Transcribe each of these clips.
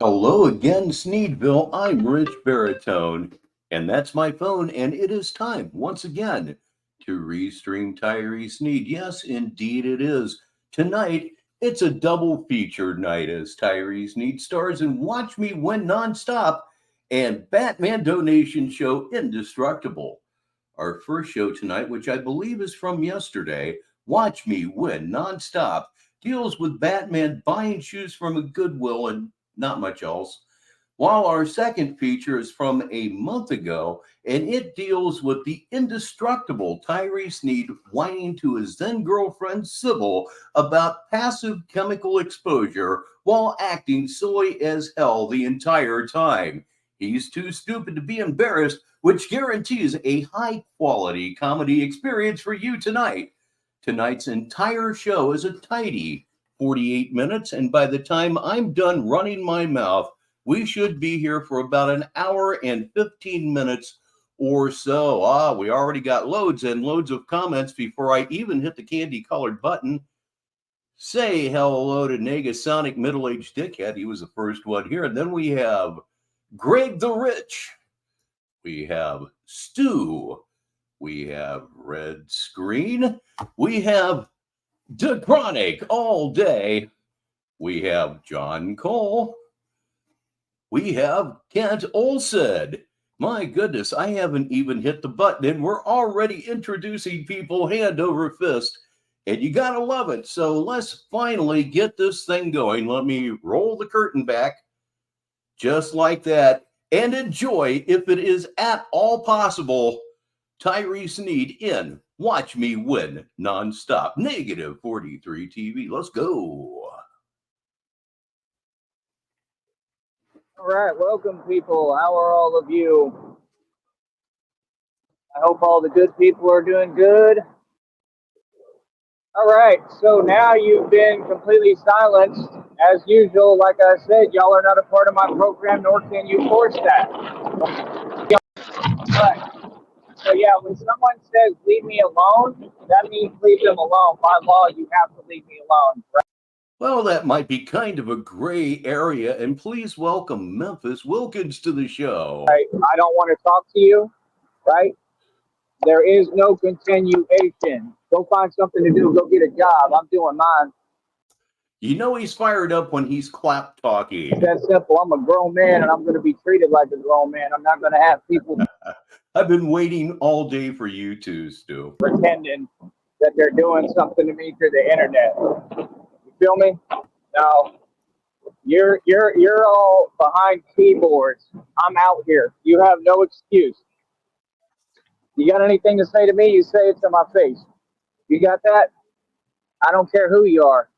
Hello again, Sneedville. I'm Rich Baritone, and that's my phone, and it is time once again to restream Tyree Sneed. Yes, indeed it is. Tonight, it's a double feature night as Tyree Sneed stars in Watch Me Win Nonstop and Batman donation show Indestructible. Our first show tonight, which I believe is from yesterday, Watch Me Win Nonstop, deals with Batman buying shoes from a Goodwill and not much else. While our second feature is from a month ago, and it deals with the indestructible Tyree Sneed whining to his then girlfriend Sybil about passive chemical exposure while acting silly as hell the entire time. He's too stupid to be embarrassed, which guarantees a high quality comedy experience for you tonight. Tonight's entire show is a tidy 48 minutes, and by the time I'm done running my mouth, we should be here for about an hour and 15 minutes or so. We already got loads and loads of comments before I even hit the candy colored button. Say hello to Negasonic Middle Aged Dickhead. He was the first one here. And then we have Greg the Rich. We have Stu. We have Red Screen. We have DeChronic all day. We have John Cole. We have Kent Olson. My goodness, I haven't even hit the button, and we're already introducing people hand over fist. And you gotta love it. So let's finally get this thing going. Let me roll the curtain back just like that and enjoy, if it is at all possible, Tyree Sneed in Watch Me Win Nonstop. Negative 43 TV. Let's go. All right, welcome people. How are all of you? I hope all the good people are doing good. All right, so now you've been completely silenced. As usual, like I said, y'all are not a part of my program, nor can you force that. Right. So yeah, when someone says leave me alone, that means leave them alone. By law, you have to leave me alone. Right? Well, that might be kind of a gray area, and please welcome Memphis Wilkins to the show. Right. I don't want to talk to you, right? There is no continuation. Go find something to do. Go get a job. I'm doing mine. You know he's fired up when he's clap talking. It's that simple. I'm a grown man, and I'm going to be treated like a grown man. I'm not going to have people I've been waiting all day for you two, Stu. pretending that they're doing something to me through the internet. You feel me? No. You're all behind keyboards. I'm out here. You have no excuse. You got anything to say to me, you say it to my face. You got that? I don't care who you are.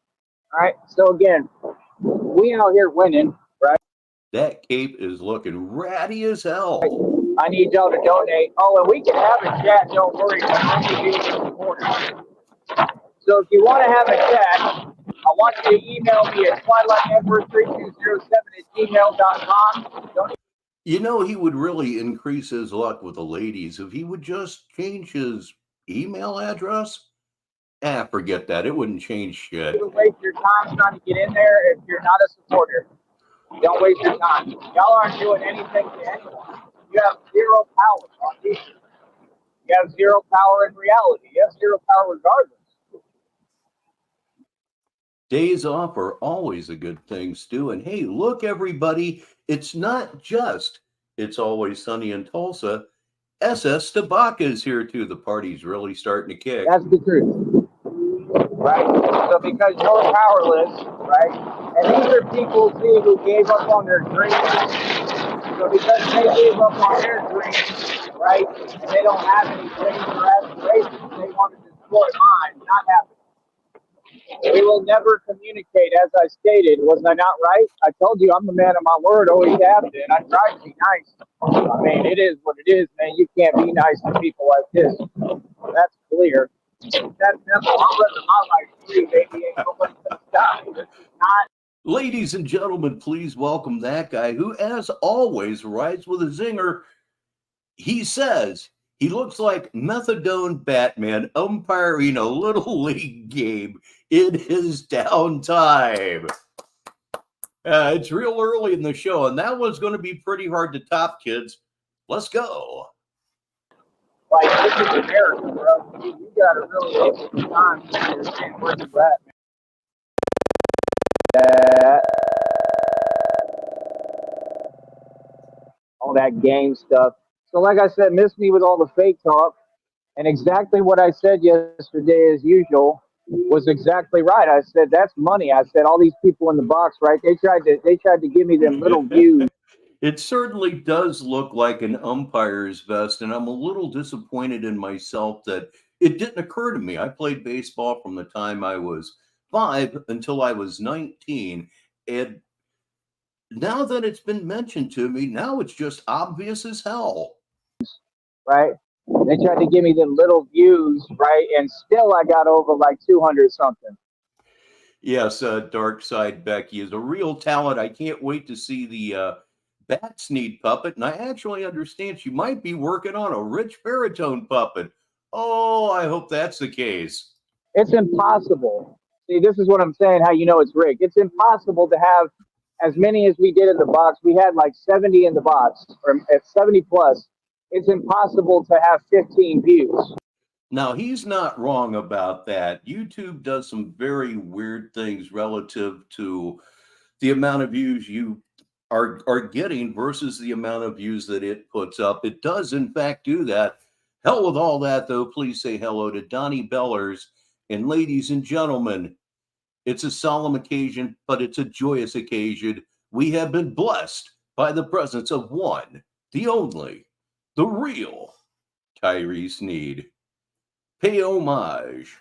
All right? So again, we out here winning, right? That cape is looking ratty as hell. I need y'all to donate. Oh, and we can have a chat, don't worry. So if you want to have a chat, I want you to email me at twilightetward3207@gmail.com. You know, he would really increase his luck with the ladies if he would just change his email address. Forget that. It wouldn't change shit. Don't waste your time trying to get in there if you're not a supporter. Don't waste your time. Y'all aren't doing anything to anyone. You have zero power on these. You have zero power in reality. You have zero power regardless. Days off are always a good thing, Stu. And hey, look, everybody, it's not just It's Always Sunny in Tulsa. SS Tabaka is here too. The party's really starting to kick. That's the truth. Right? So because you're powerless, right? And these are people, see, who gave up on their dreams. So because they gave up on their dreams, right? And they don't have any dreams or aspirations, they want to destroy mine. Not happening. We will never communicate, as I stated. Was I not right? I told you I'm the man of my word, always have been. I try to be nice. I mean, it is what it is, man. You can't be nice to people like this. That's clear. That's simple. I'm living my life free, baby. Ain't nobody gonna stop me. This is not. Ladies and gentlemen, please welcome that guy who, as always, writes with a zinger. He says he looks like methadone Batman umpiring a little league game in his downtime. It's real early in the show, and that one's going to be pretty hard to top, kids. Let's go. Like, this is America, bro. You gotta really take the time to understand where you at. All that game stuff. So, like I said, miss me with all the fake talk. And exactly what I said yesterday, as usual, was exactly right. I said that's money. I said all these people in the box, right? They tried to give me them little views. It certainly does look like an umpire's vest, and I'm a little disappointed in myself that it didn't occur to me. I played baseball from the time I was 5 until I was 19, and now that it's been mentioned to me, now it's just obvious as hell. Right? They tried to give me them little views, right? And still I got over like 200 something. Yes, Dark Side Becky is a real talent. I can't wait to see the Bat Sneed puppet, and I actually understand she might be working on a Rich Baritone puppet. Oh, I hope that's the case. It's impossible. See, this is what I'm saying, how you know it's rigged. It's impossible to have as many as we did in the box. We had like 70 in the box, or at 70 plus. It's impossible to have 15 views. Now, he's not wrong about that. YouTube does some very weird things relative to the amount of views you are getting versus the amount of views that it puts up. It does, in fact, do that. Hell with all that, though. Please say hello to Donnie Bellers. And ladies and gentlemen, it's a solemn occasion, but it's a joyous occasion. We have been blessed by the presence of one, the only, the real Tyree Sneed. Pay homage.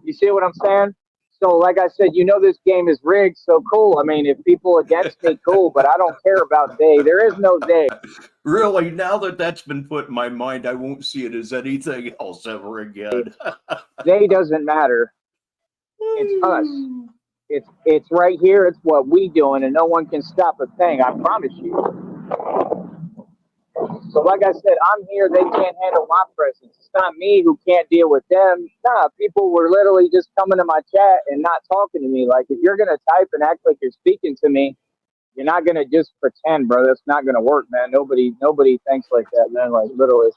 You see what I'm saying? So, like I said, you know this game is rigged, so cool. I mean, if people against me, cool, but I don't care about they. There is no they. Really, now that that's been put in my mind, I won't see it as anything else ever again. They doesn't matter. It's us. It's right here. It's what we doing, and no one can stop a thing. I promise you. So, like I said, I'm here. They can't handle my presence. It's not me who can't deal with them. Nah, people were literally just coming to my chat and not talking to me. Like, if you're gonna type and act like you're speaking to me, you're not gonna just pretend, bro. That's not gonna work, man. Nobody thinks like that, man. Like, literally,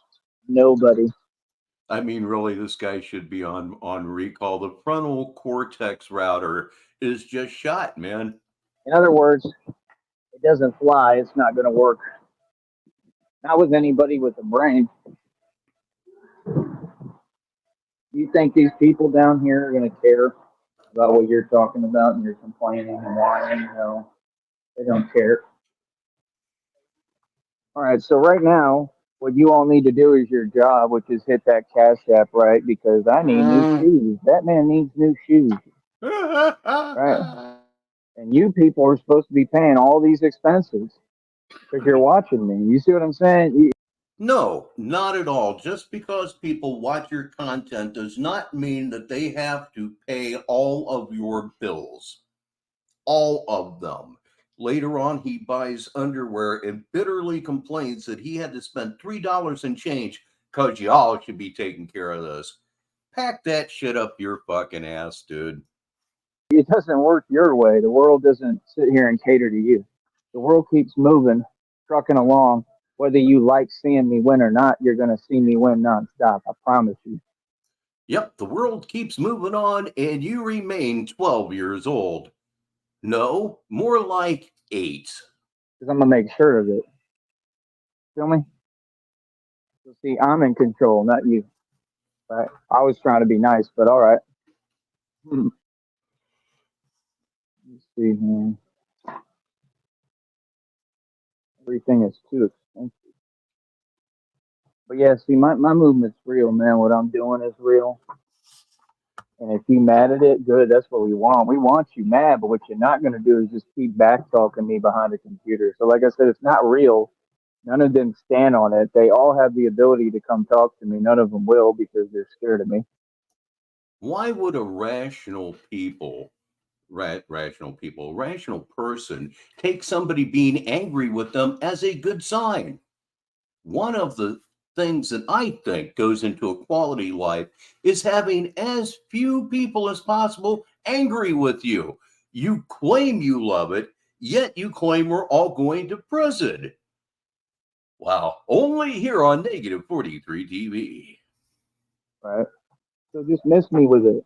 nobody. I mean, really, this guy should be on recall. The frontal cortex router is just shot, man. In other words, it doesn't fly. It's not gonna work. Not with anybody with a brain. You think these people down here are going to care about what you're talking about and you're complaining and whining? No, they don't care. All right, so right now, what you all need to do is your job, which is hit that Cash App, right? Because I need new shoes. That man needs new shoes. Right? And you people are supposed to be paying all these expenses because you're watching me. You see what I'm saying? No, not at all. Just because people watch your content does not mean that they have to pay all of your bills. All of them. Later on, he buys underwear and bitterly complains that he had to spend $3 and change because y'all should be taking care of this. Pack that shit up your fucking ass, dude. It doesn't work your way. The world doesn't sit here and cater to you. The world keeps moving, trucking along. Whether you like seeing me win or not, you're going to see me win nonstop. I promise you. Yep, the world keeps moving on and you remain 12 years old. No, more like 8. Because I'm going to make sure of it. Feel me? So see, I'm in control, not you. Right? I was trying to be nice, but all right. Let's see here. Everything is too expensive. But yeah, see, my movement's real, man. What I'm doing is real. And if you mad at it, good. That's what we want. We want you mad, but what you're not going to do is just keep back talking me behind a computer. So like I said, it's not real. None of them stand on it. They all have the ability to come talk to me. None of them will because they're scared of me. Why would a rational person take somebody being angry with them as a good sign? One of the things that I think goes into a quality life is having as few people as possible angry with you. You claim you love it, yet you claim we're all going to prison. Wow, only here on Negative 43 TV. Right. So just miss me with it.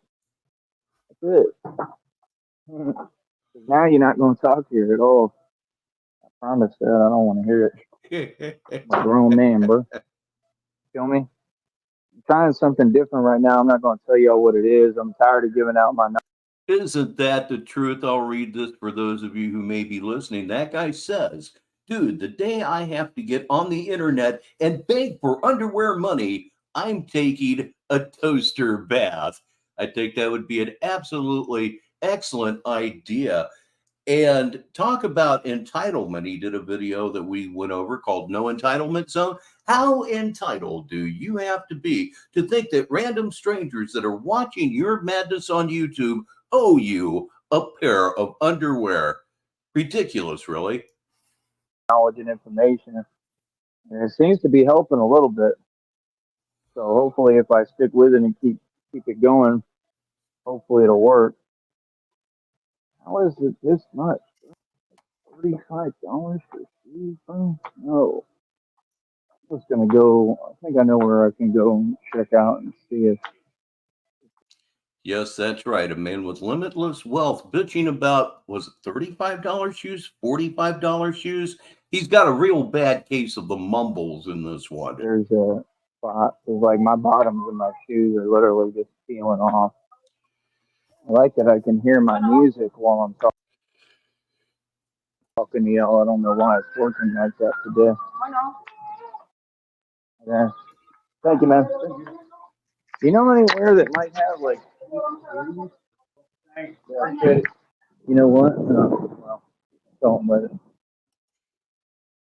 That's it. Now you're not going to talk here at all. I promise that. I don't want to hear it. I'm a grown man, bro. Feel me? I'm trying something different right now. I'm not going to tell y'all what it is. I'm tired of giving out my. Isn't that the truth? I'll read this for those of you who may be listening. That guy says, dude, the day I have to get on the internet and beg for underwear money, I'm taking a toaster bath. I think that would be an absolutely excellent idea. And talk about entitlement. He did a video that we went over called No Entitlement Zone. How entitled do you have to be to think that random strangers that are watching your madness on YouTube owe you a pair of underwear? Ridiculous, really. Knowledge and information. And it seems to be helping a little bit. So hopefully if I stick with it and keep it going, hopefully it'll work. How is it this much? $35 for shoes, bro? No. I'm just gonna go. I think I know where I can go and check out and see if. Yes, that's right. A man with limitless wealth bitching about, was it $35 shoes, $45 shoes? He's got a real bad case of the mumbles in this one. There's a spot. It's like my bottoms of my shoes are literally just peeling off. I like that I can hear my music while I'm talking to y'all. I don't know why it's working like that today. Yeah. Thank you, man. Do you know anywhere that might have like? Yeah. You know what? No. Well, don't let it.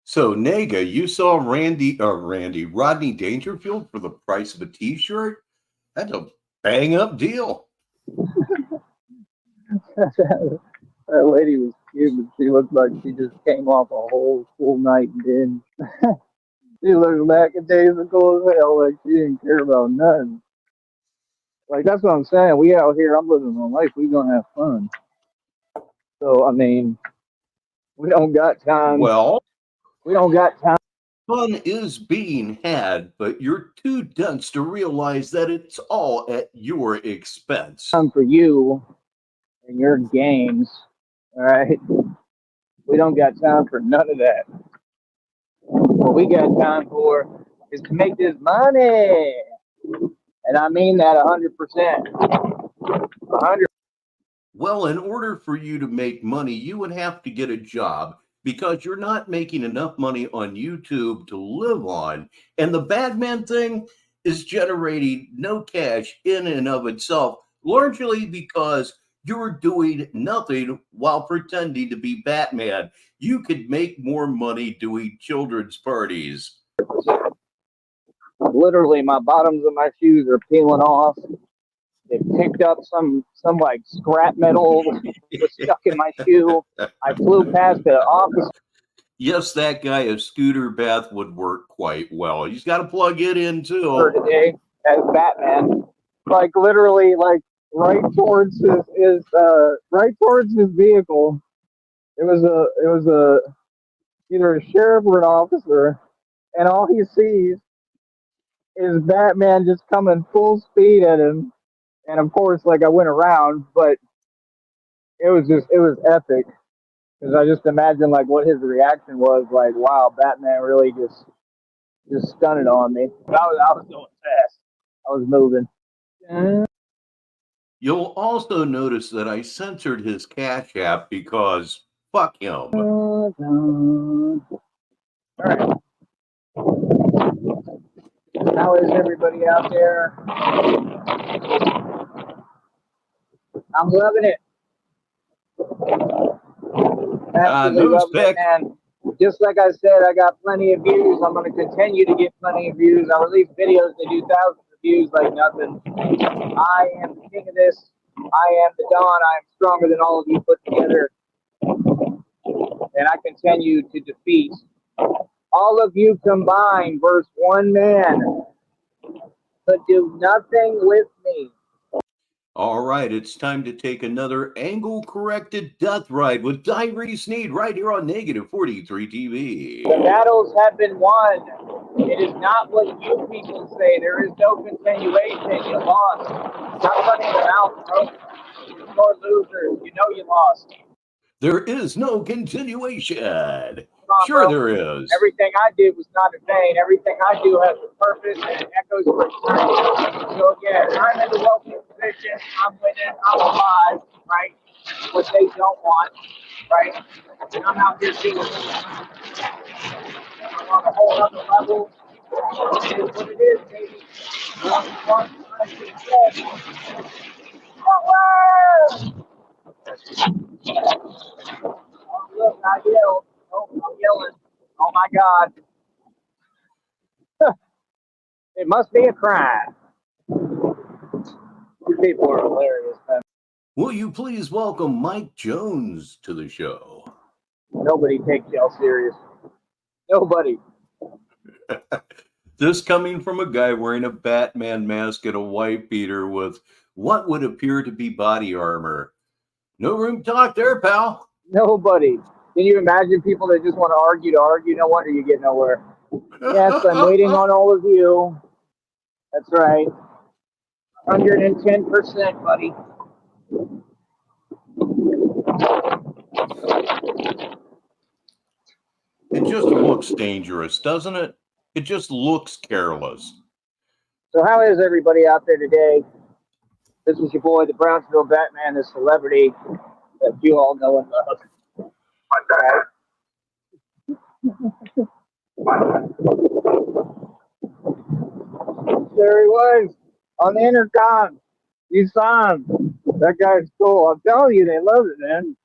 So, Nega, you saw Rodney Dangerfield for the price of a T-shirt? That's a bang-up deal. That lady was cute, but she looked like she just came off a whole full night binge. She looked back at days ago as hell, like she didn't care about nothing. Like that's what I'm saying. We out here, I'm living my life. We gonna have fun. So I mean, we don't got time. Well, We don't got time. fun is being had, but you're too dense to realize that it's all at your expense. Time for you and your games. All right. We don't got time for none of that. What we got time for is to make this money. And I mean that 100%. 100. Well, in order for you to make money, you would have to get a job because you're not making enough money on YouTube to live on. And the Batman thing is generating no cash in and of itself, largely because you're doing nothing while pretending to be Batman. You could make more money doing children's parties. Literally, my bottoms of my shoes are peeling off. They picked up some like scrap metal was stuck in my shoe. I flew past the office. Yes, that guy, a scooter bath would work quite well. He's got to plug it in too. Today as Batman, like literally, like right towards his right towards his vehicle. It was a either a sheriff or an officer, and all he sees is Batman just coming full speed at him. And of course, like I went around, but it was epic because I just imagined like what his reaction was. Like, wow, Batman really just stunned on me. I was going fast. I was moving. You'll also notice that I censored his Cash App because fuck him. All right. How is everybody out there? I'm loving it. Absolutely loving it, man. Just like I said, I got plenty of views. I'm going to continue to get plenty of views. I release videos that do thousands of views like nothing. I am the king of this. I am the Don. I am stronger than all of you put together. And I continue to defeat all of you combined versus one man could do nothing with me. All right, it's time to take another angle-corrected death ride with Tyree Sneed right here on Negative 43 TV. The battles have been won. It is not what you people say. There is no continuation. You lost. Stop running your mouth, bro. You're more losers. You know you lost. There is no continuation. On, sure, bro. there is. Everything I did was not in vain. Everything I do has a purpose and it echoes for eternity. So again, I'm in the wealthy position. I'm winning. I'm alive, right? What they don't want, right? And I'm out here doing it. I'm on a whole other level. It is what it is, baby. Oh, look, I yelled. Oh, I'm yelling. Oh my God. It must be a crime. You people are hilarious, man. Will you please welcome Mike Jones to the show? Nobody takes y'all serious. Nobody. This coming from a guy wearing a Batman mask and a white beater with what would appear to be body armor. No room to talk there, pal. Nobody. Can you imagine people that just want to argue to argue? No wonder you get nowhere. Yes, I'm waiting on all of you. That's right. 110%, buddy. It just looks dangerous, doesn't it? It just looks careless. So how is everybody out there today? This is your boy, the Brownsville Batman, the celebrity that you all know and love. There he was on the intercom. You saw him. That guy's cool. I'm telling you, they love it, man.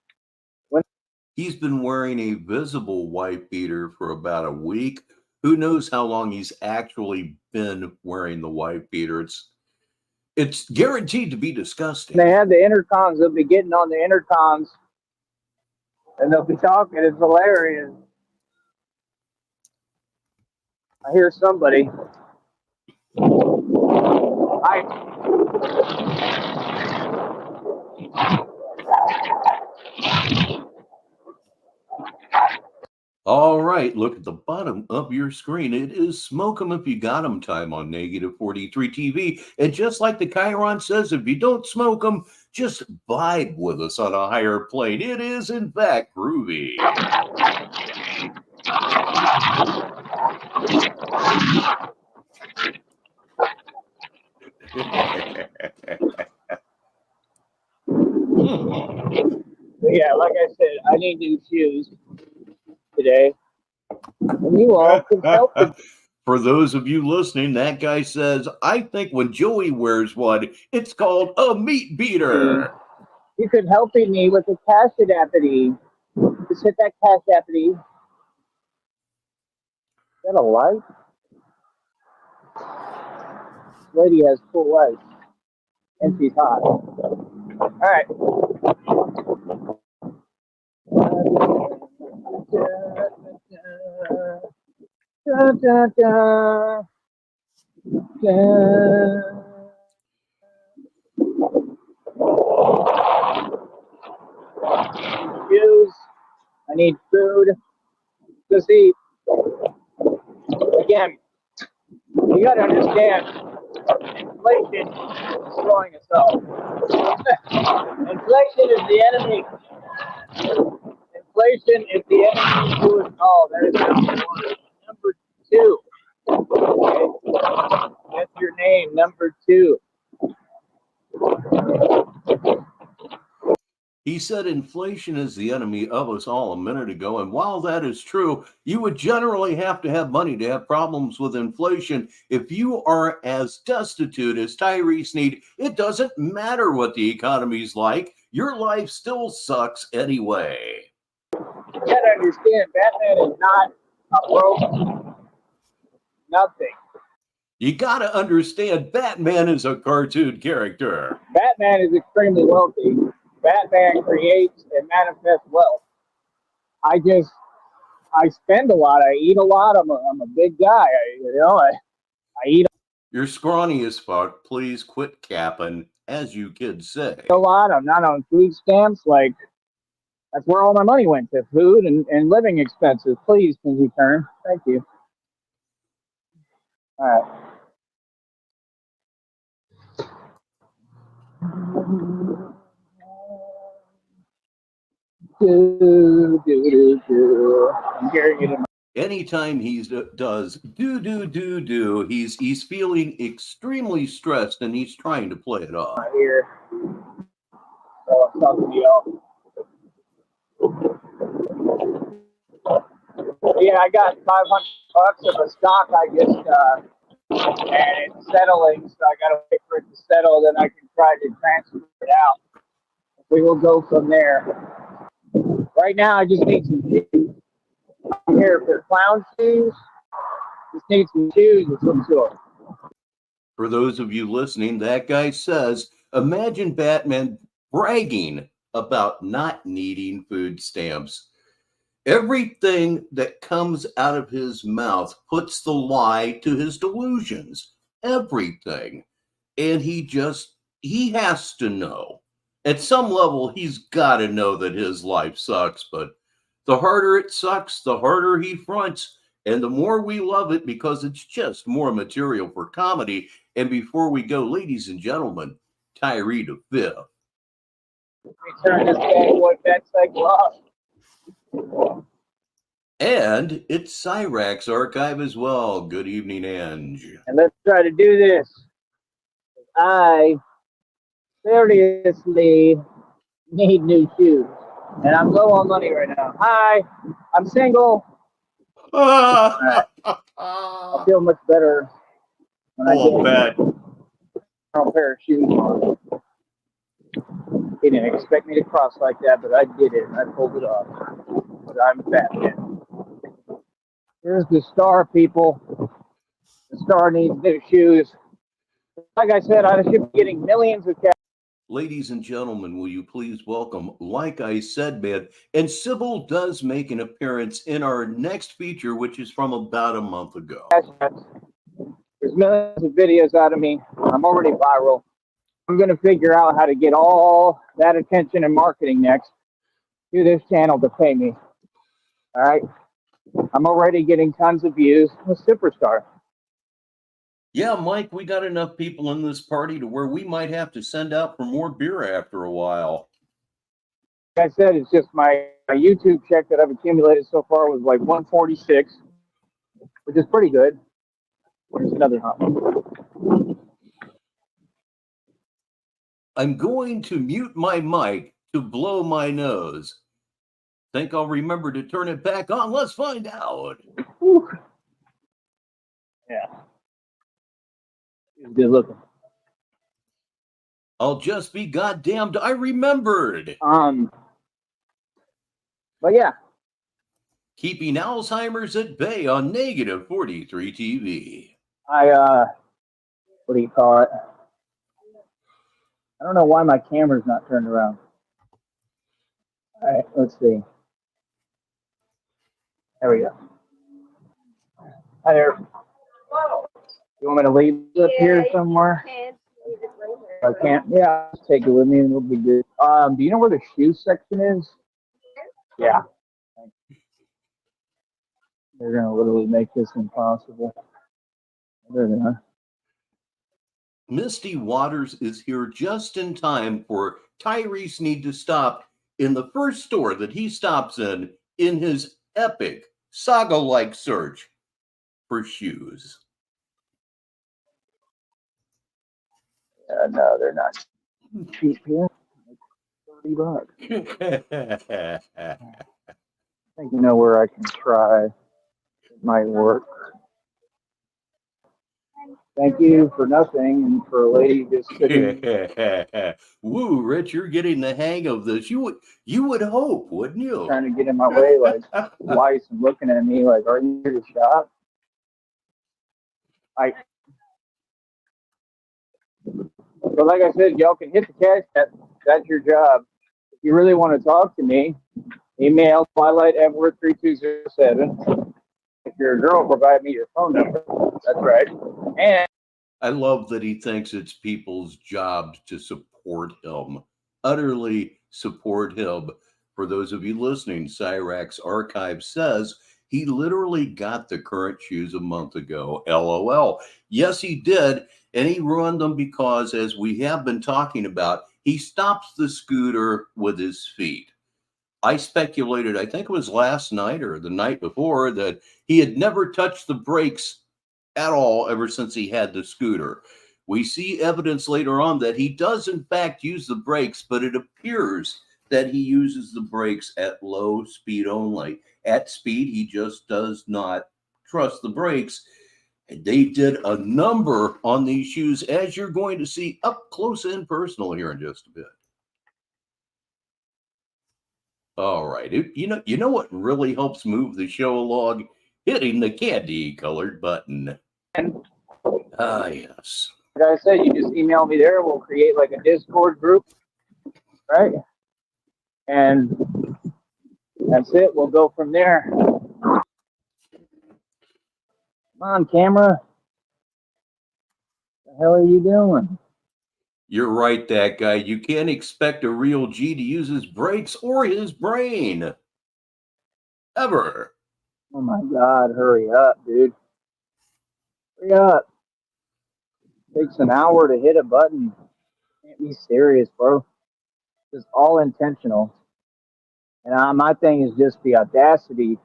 He's been wearing a visible white beater for about a week. Who knows how long he's actually been wearing the white beater? It's guaranteed to be disgusting. They have the intercoms. They'll be getting on the intercoms, and they'll be talking. It's hilarious. I hear somebody. All right, look at the bottom of your screen. It is Smoke 'em if you got 'em time on Negative 43 TV. And just like the Chiron says, if you don't smoke 'em, just vibe with us on a higher plane. It is, in fact, groovy. Yeah, like I said, I need new shoes today. And you all can help me. For those of you listening, that guy says, I think when Joey wears one, it's called a meat beater. You could help me with the Cash App. Just hit that Cash App. Is that a light? This lady has full lights. And she's hot. All right. Da, da, da. Da. Shoes. I need food. Just eat. Again, you gotta understand, inflation is destroying us all. Inflation is the enemy. Inflation is the enemy to us all. That is number one. Number two. Okay. That's your name, number two. He said inflation is the enemy of us all a minute ago. And while that is true, you would generally have to have money to have problems with inflation. If you are as destitute as Tyree Sneed, it doesn't matter what the economy's like. Your life still sucks anyway. You gotta understand, Batman is not a broke nothing. You gotta understand, Batman is a cartoon character. Batman is extremely wealthy. Batman creates and manifests wealth. I spend a lot. I eat a lot. I'm a big guy. I eat. You're scrawny as fuck. Please quit capping. as you kids say. A lot. I'm not on food stamps. Like, that's where all my money went, to food and living expenses. Please, can you turn? Thank you. All right. I'm hearing it in my Anytime he does do, he's feeling extremely stressed and he's trying to play it off. ear. So I'm talking to y'all. Yeah, I got $500 of a stock. I just and it's settling, so I gotta wait for it to settle. Then I can try to transfer it out. We will go from there. Right now, I just need some shoes. I'm here for clown shoes. Just need some shoes of some sort. For those of you listening, that guy says, imagine Batman bragging about not needing food stamps. Everything that comes out of his mouth puts the lie to his delusions. Everything. And he has to know. At some level, he's got to know that his life sucks, but the harder it sucks, the harder he fronts, and the more we love it because it's just more material for comedy. And before we go, ladies and gentlemen, Tyree the Fifth. Let me turn this bad boy back cycle off. And it's Cyrax Archive as well. Good evening, Ange. And let's try to do this. I seriously need new shoes. And I'm low on money right now. Hi, I'm single. Right. I'll feel much better when I get a pair of shoes on. He didn't expect me to cross like that, but I did it. I pulled it off. But I'm Batman. Here's the star, people. The star needs new shoes. Like I said, I should be getting millions of cash. Ladies and gentlemen, will you please welcome, like I said, man, and Sybil does make an appearance in our next feature, which is from about a month ago. There's millions of videos out of me. I'm already viral. I'm going to figure out how to get all that attention and marketing next to this channel to pay me. All right? I'm already getting tons of views. I'm a superstar. Yeah, Mike, we got enough people in this party to where we might have to send out for more beer after a while. Like I said, it's just my YouTube check that I've accumulated so far was like 146, which is pretty good. There's another hot one. I'm going to mute my mic to blow my nose. Think I'll remember to turn it back on? Let's find out. Whew. Yeah. He's good looking. I'll just be goddamned. I remembered. But yeah. Keeping Alzheimer's at bay on Negative 43 TV. What do you call it? I don't know why my camera's not turned around. All right, let's see. There we go. Hi there. You want me to leave it up here somewhere? I can't. Yeah, I'll take it with me and it'll be good. Do you know where the shoe section is? Yeah. They're gonna literally make this impossible. There they are. Misty Waters is here just in time for Tyree Sneed to stop in the first store that he stops in his epic saga-like search for shoes. No, they're not cheap here. $30. I think you know where I can try. It might work. Thank you for nothing, and for a lady just sitting. Woo, Rich, you're getting the hang of this. You would hope, wouldn't you? Trying to get in my way, like twice, and looking at me like, "Are you here to shop?" But like I said, y'all can hit the Cash App. That's your job. If you really want to talk to me, email twilight@3207. If you're a girl, provide me your phone number. That's right. And I love that he thinks it's people's jobs to support him, utterly support him. For those of you listening, Cyrax Archive says he literally got the current shoes a month ago. LOL. Yes, he did. And he ruined them because, as we have been talking about, he stops the scooter with his feet. I speculated, I think it was last night or the night before, that he had never touched the brakes at all ever since he had the scooter. We see evidence later on that he does, in fact, use the brakes, but it appears that he uses the brakes at low speed only. At speed, he just does not trust the brakes. They did a number on these shoes, as you're going to see up close and personal here in just a bit. All right. You know what really helps move the show along? Hitting the candy colored button. And Ah, yes. like I said, you just email me there. We'll create like a Discord group, right? And that's it. We'll go from there. Come on, camera. What the hell are you doing? You're right, that guy. You can't expect a real G to use his brakes or his brain. Ever. Oh my God, hurry up, dude. Hurry up. It takes an hour to hit a button. Can't be serious, bro. It's all intentional. And my thing is just the audacity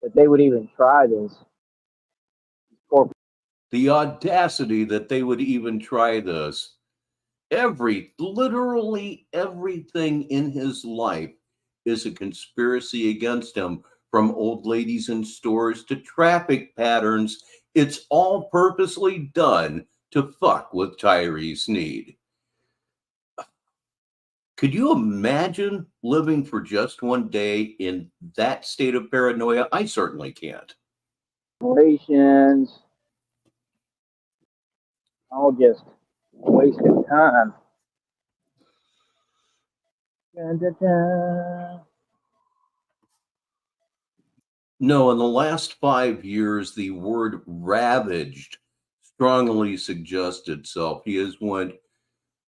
that they would even try this. The audacity that they would even try this. Literally everything in his life is a conspiracy against him, from old ladies in stores to traffic patterns. It's all purposely done to fuck with Tyree Sneed. Could you imagine living for just one day in that state of paranoia? I certainly can't. Operations, all just wasting time. Dun, dun, dun. No, in the last 5 years, the word ravaged strongly suggests itself. He has went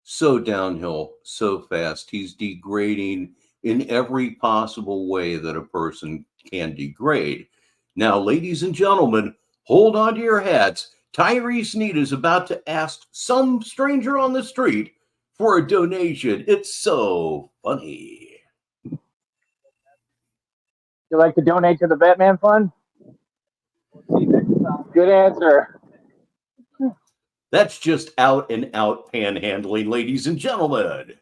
so downhill so fast. He's degrading in every possible way that a person can degrade. Now, ladies and gentlemen, hold on to your hats. Tyree Sneed is about to ask some stranger on the street for a donation. It's so funny. You like to donate to the Batman Fund? Good answer. That's just out and out panhandling, ladies and gentlemen.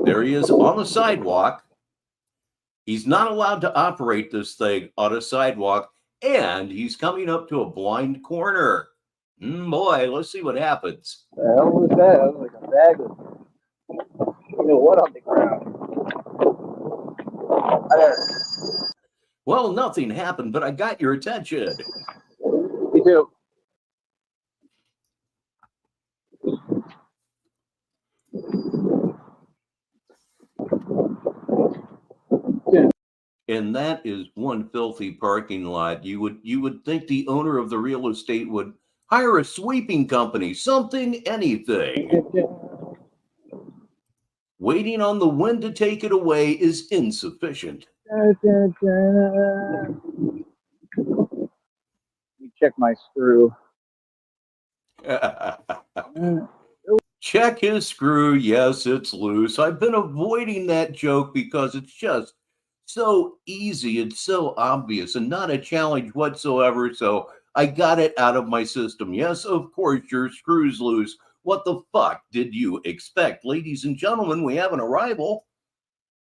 There he is on the sidewalk. He's not allowed to operate this thing on a sidewalk, and he's coming up to a blind corner. Boy, let's see what happens. The hell was that? That was like a bag of, you know what, on the ground. Well, nothing happened, but I got your attention. Me too. And that is one filthy parking lot. You would think the owner of the real estate would hire a sweeping company, something, anything. Waiting on the wind to take it away is insufficient. Let me check my screw. Check his screw. Yes, it's loose. I've been avoiding that joke because it's just so easy. It's so obvious and not a challenge whatsoever. So I got it out of my system. Yes, of course, your screw's loose. What the fuck did you expect? Ladies and gentlemen, we have an arrival.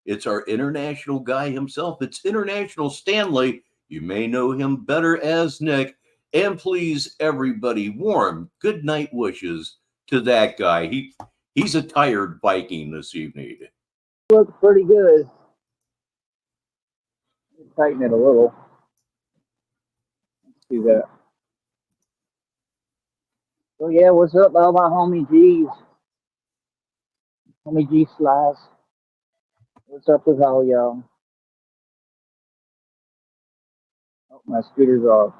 It's our international guy himself. It's International Stanley. You may know him better as Nick. And please, everybody, warm good night wishes to that guy. He's a tired Viking this evening. Looks pretty good. Tighten it a little. Let's do that. So yeah, what's up, all my homie G's? Homie G Slice. What's up with all y'all? Oh, my scooter's off.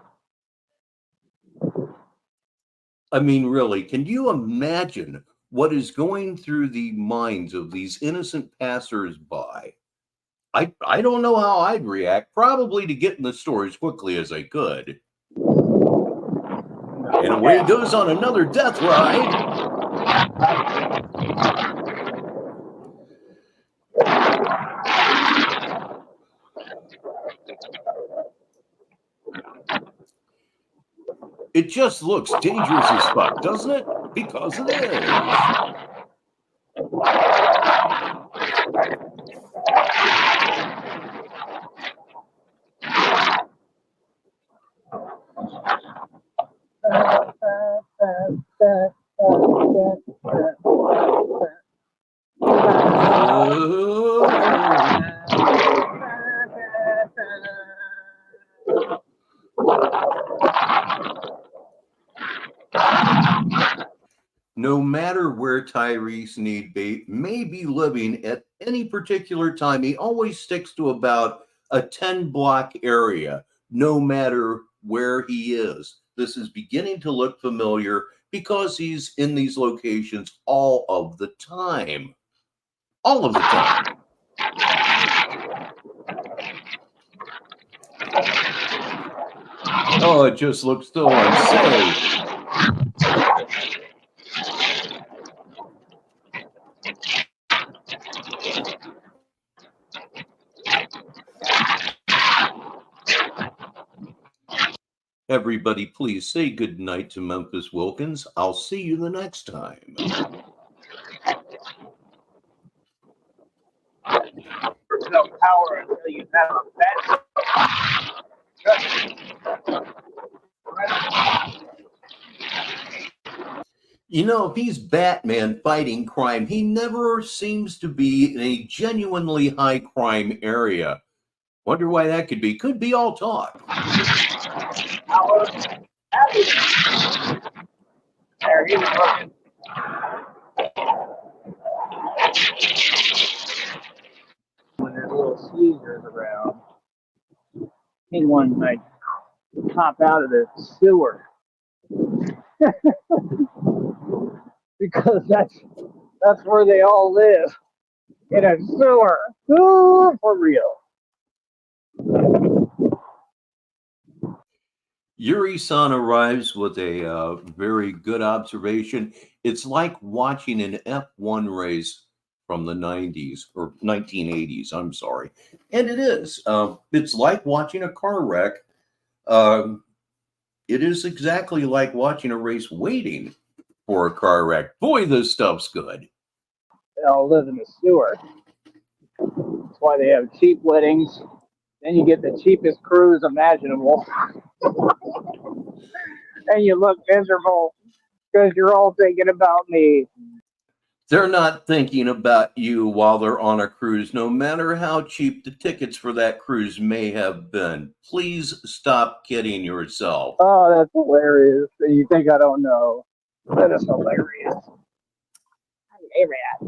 I mean, really, can you imagine what is going through the minds of these innocent passers-by? I don't know how I'd react, probably to get in the store as quickly as I could. And away he goes on another death ride. It just looks dangerous as fuck, doesn't it? Because it is. No matter where Tyree Sneed may be living at any particular time, he always sticks to about a 10-block area, no matter where he is. This is beginning to look familiar because he's in these locations all of the time. All of the time. Oh, it just looks so unsafe. Everybody, please say good night to Memphis Wilkins. I'll see you the next time. There's no power until you have a bed. You know, if he's Batman fighting crime, he never seems to be in a genuinely high crime area. Wonder why that could be. Could be all talk. There, he was looking. When there's little sneezers around, anyone might hop out of the sewer. Because that's where they all live, in a sewer. Ooh, for real. Yuri-san arrives with a very good observation. It's like watching an F1 race from the 90s or 1980s, I'm sorry. And it is. It's like watching a car wreck. It is exactly like watching a race waiting for a car wreck. Boy, this stuff's good. They all live in the sewer. That's why they have cheap weddings. Then you get the cheapest cruise imaginable. And you look miserable because you're all thinking about me. They're not thinking about you while they're on a cruise, no matter how cheap the tickets for that cruise may have been. Please stop kidding yourself. Oh, that's hilarious. You think I don't know? That is hilarious. Hey, Rat.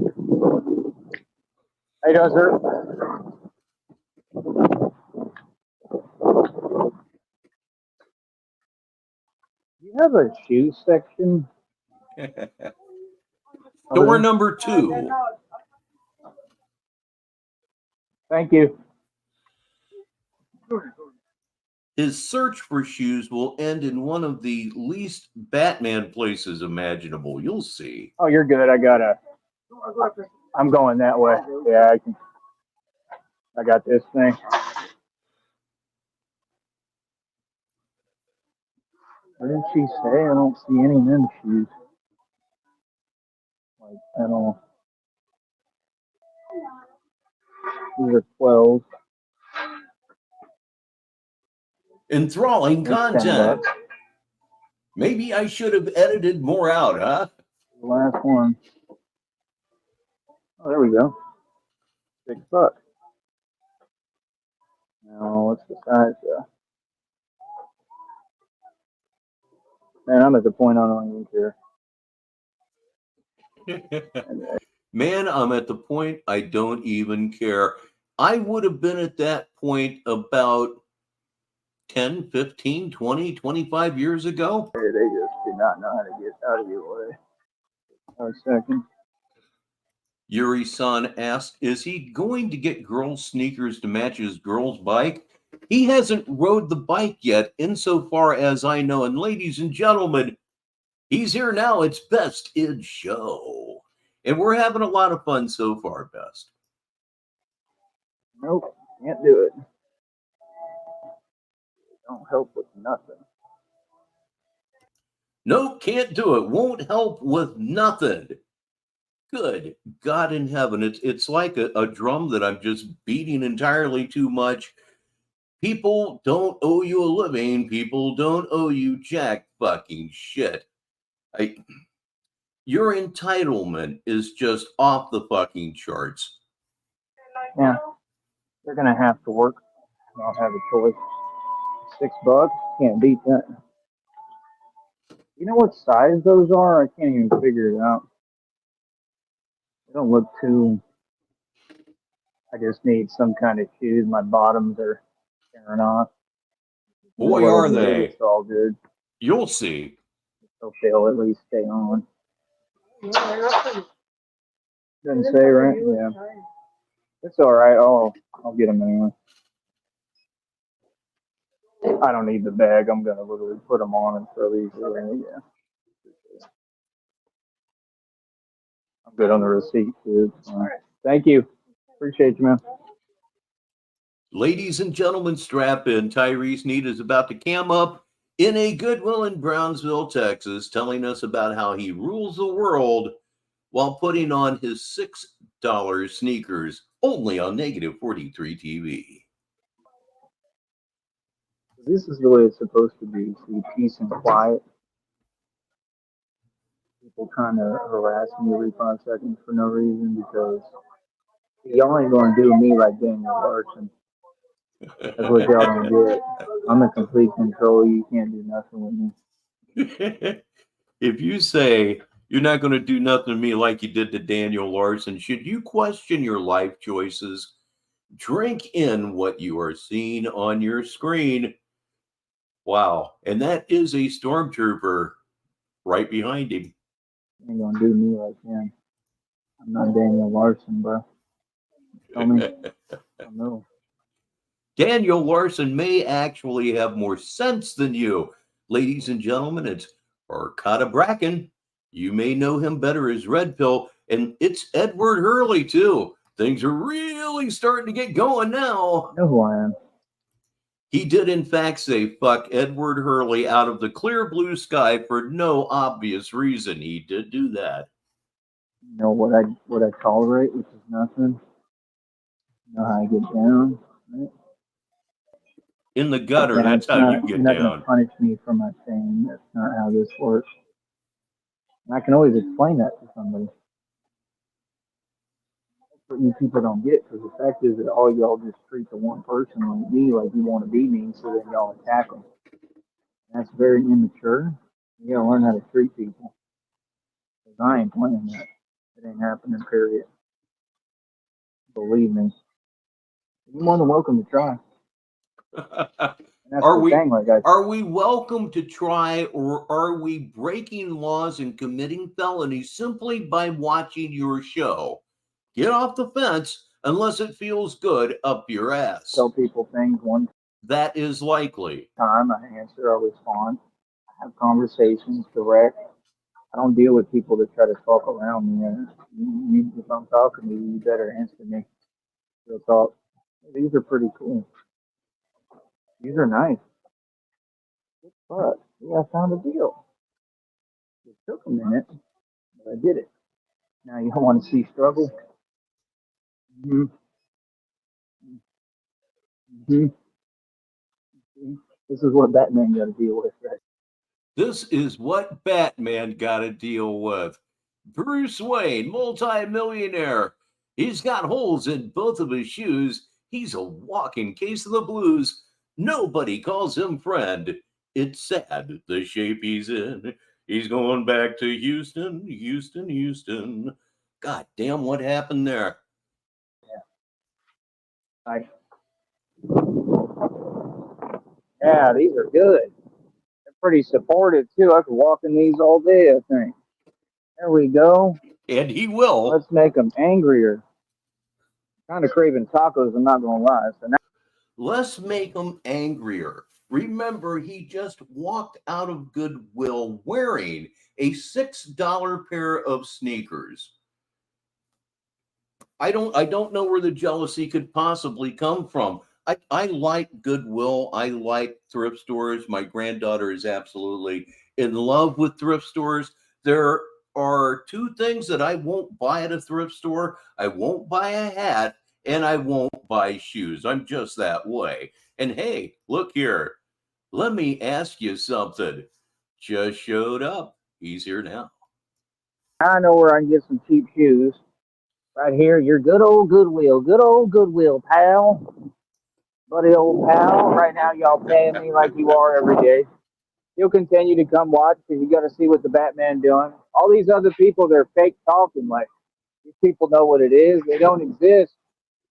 How you doing, sir? You have a shoe section? Door number 2. Thank you. His search for shoes will end in one of the least Batman places imaginable. You'll see. Oh, you're good. I'm going that way. Yeah, I got this thing. What did she say? I don't see any men's shoes. Like, I don't know. These are 12. Enthralling content. Maybe I should have edited more out, huh? The last one. Oh, there we go. $6. Now, what's the size? Man, I'm at the point I don't even care. Man, I'm at the point I don't even care. I would have been at that point about 10, 15, 20, 25 years ago. They just do not know how to get out of your way. A second. Yuri-san asked, is he going to get girls' sneakers to match his girl's bike? He hasn't rode the bike yet, insofar as I know. And ladies and gentlemen, he's here now. It's Best in Show. And we're having a lot of fun so far, Best. Nope, can't do it. Don't help with nothing. Nope, can't do it. Won't help with nothing. Good God in heaven. It's like a drum that I'm just beating entirely too much. People don't owe you a living. People don't owe you jack fucking shit. Your entitlement is just off the fucking charts. Yeah, they're gonna have to work. I don't have a choice. $6, can't beat that. You know what size those are? I can't even figure it out. They don't look too. I just need some kind of shoes. My bottoms are tearing off. Boy, are Good. they. It's all good. You'll see. Hope they'll at least stay on. Doesn't say, right? Yeah. It's all right. I'll get them anyway. I don't need the bag. I'm gonna literally put them on and throw these away. Yeah. I'm good on the receipt too. Thank you. Appreciate you, man. Ladies and gentlemen, strap in. Tyree Sneed is about to cam up in a Goodwill in Brownsville, Texas, telling us about how he rules the world while putting on his $6 sneakers only on Negative 43 TV. This is the way it's supposed to be. See, peace and quiet. People kind of harass me every 5 seconds for no reason because y'all ain't gonna do me like Daniel Larson. That's what y'all don't get. I'm in complete control. You can't do nothing with me. If you say you're not going to do nothing to me like you did to Daniel Larson, should you question your life choices? Drink in what you are seeing on your screen. Wow. And that is a stormtrooper right behind him. You ain't gonna do me like him. I'm not Daniel Larson, bro. Tell me. I know. Daniel Larson may actually have more sense than you. Ladies and gentlemen, it's Arcata Bracken. You may know him better as Red Pill, and it's Edward Hurley, too. Things are really starting to get going now. I know who I am. He did, in fact, say fuck Edward Hurley out of the clear blue sky for no obvious reason. He did do that. You know what I tolerate, which is nothing. You know how I get down, right? In the gutter, Yeah, that's how you get you're not down. gonna punish me for my pain. That's not how this works. And I can always explain that to somebody. That's what you people don't get, because the fact is that all y'all just treat the one person like me, like you want to be me, so then y'all attack them. That's very immature. You gotta learn how to treat people. Because I ain't playing that. It ain't happening, period. Believe me. You're more than welcome to try. Are we welcome to try, or are we breaking laws and committing felonies simply by watching your show? Get off the fence unless it feels good up your ass. Tell people things one That is likely. time. I answer, I respond. I have conversations direct. I don't deal with people that try to talk around me. If I'm talking to you, you better answer me. Real talk. These are pretty cool. These are nice. But yeah, I found a deal. It took a minute, but I did it. Now you don't want to see struggle. Mm-hmm. Mm-hmm. This is what Batman got to deal with, right? This is what Batman got to deal with. Bruce Wayne, multi-millionaire. He's got holes in both of his shoes. He's a walking case of the blues. Nobody calls him friend. It's sad the shape he's in. He's going back to Houston, Houston, Houston. God damn, what happened there? Yeah, these are good. They're pretty supportive too. I could walk in these all day, I think. There we go. And he will. Let's make them angrier. Kind of craving tacos, I'm not going to lie. So now Let's make him angrier. Remember, he just walked out of Goodwill wearing a $6 pair of sneakers. I don't know where the jealousy could possibly come from. I like Goodwill. I like thrift stores. My granddaughter is absolutely in love with thrift stores. There are two things that I won't buy at a thrift store. I won't buy a hat and I won't buy shoes. I'm just that way. And hey, look here. Let me ask you something. Just showed up. He's here now. I know where I can get some cheap shoes. Right here, your good old Goodwill. Good old Goodwill, pal. Buddy old pal. Right now, y'all paying me like you are every day. You'll continue to come watch because you got to see what the Batman doing. All these other people, they're fake talking. Like, these people know what it is. They don't exist.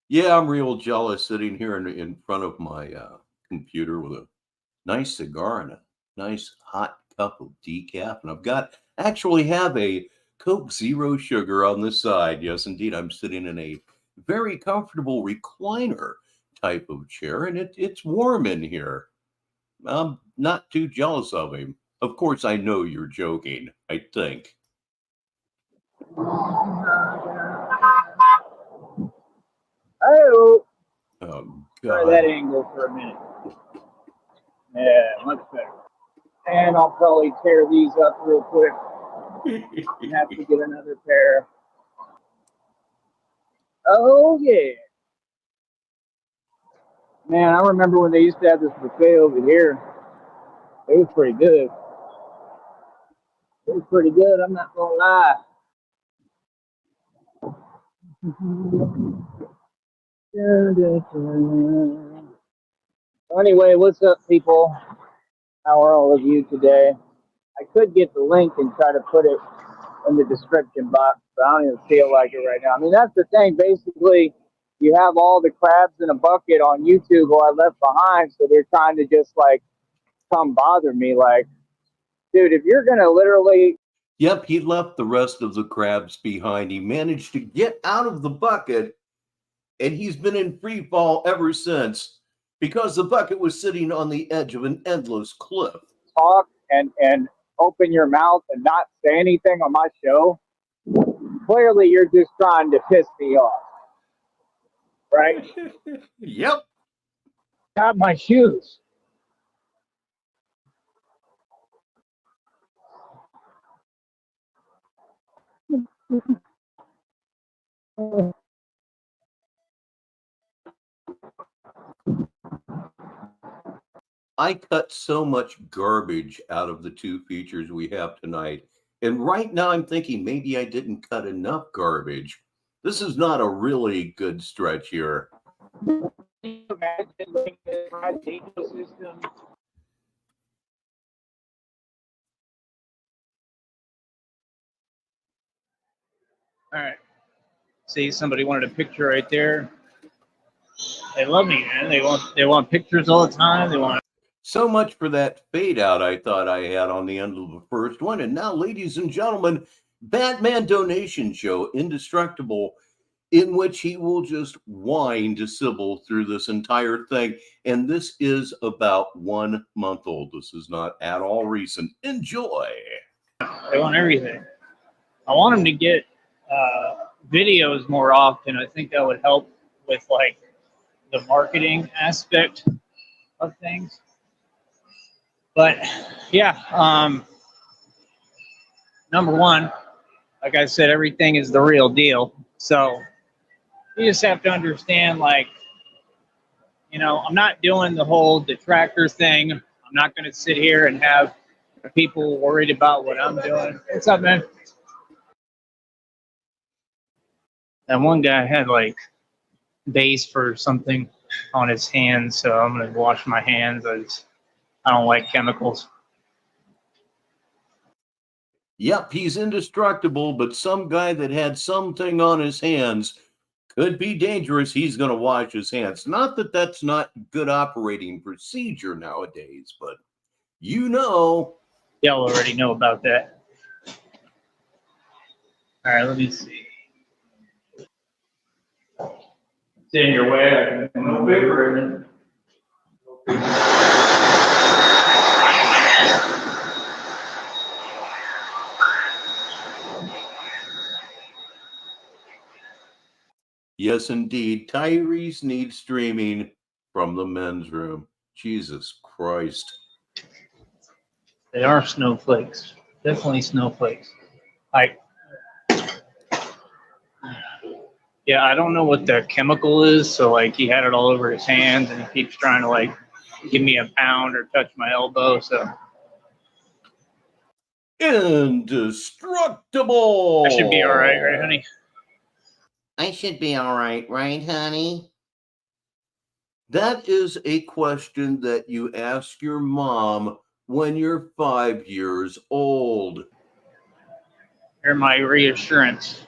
Yeah, I'm real jealous sitting here in front of my computer with a nice cigar and a nice hot cup of decaf. And actually have a Coke Zero Sugar on the side. Yes, indeed. I'm sitting in a very comfortable recliner type of chair, and it's warm in here. I'm not too jealous of him. Of course, I know you're joking, I think. Oh, try God. that angle for a minute. Yeah, much better. And I'll probably tear these up real quick. Have to get another pair. Oh, yeah. Man, I remember when they used to have this buffet over here. It was pretty good. It was pretty good, I'm not going to lie. Anyway, what's up, people? How are all of you today? I could get the link and try to put it in the description box, but I don't even feel like it right now. I mean, that's the thing. Basically, you have all the crabs in a bucket on YouTube who I left behind, so they're trying to just, like, come bother me. Like, dude, if you're going to literally... Yep, he left the rest of the crabs behind. He managed to get out of the bucket, and he's been in free fall ever since because the bucket was sitting on the edge of an endless cliff. Talk and open your mouth and not say anything on my show, clearly you're just trying to piss me off. Right? Yep. Got my shoes. I cut so much garbage out of the two features we have tonight. And right now I'm thinking maybe I didn't cut enough garbage. This is not a really good stretch here. All right. See, somebody wanted a picture right there. They love me, man. They want pictures all the time. They want. So much for that fade out I thought I had on the end of the first one. And now, ladies and gentlemen, Batman donation show, Indestructible, in which he will just whine to Sybil through this entire thing. And this is about 1 month old. This is not at all recent. Enjoy. They want everything. I want them to get videos more often. I think that would help with, like, the marketing aspect of things. But yeah, number one, like I said, everything is the real deal. So you just have to understand, like, you know, I'm not doing the whole detractor thing. I'm not going to sit here and have people worried about what I'm doing. What's up, man? That one guy had, like, base for something on his hands, so I'm going to wash my hands. I don't like chemicals. Yep, he's indestructible, but some guy that had something on his hands could be dangerous. He's going to wash his hands. Not that that's not good operating procedure nowadays, but You know. Y'all already know about that. All right, let me see. It's in your way. I can no paper in it. Yes, indeed. Tyree Sneed streaming from the men's room. Jesus Christ. They are snowflakes. Definitely snowflakes. Yeah, I don't know what the chemical is. So, like, he had it all over his hands, and he keeps trying to, like, give me a pound or touch my elbow. So, Indestructible. I should be all right, honey? I should be all right, honey? That is a question that you ask your mom when you're 5 years old. You're my reassurance.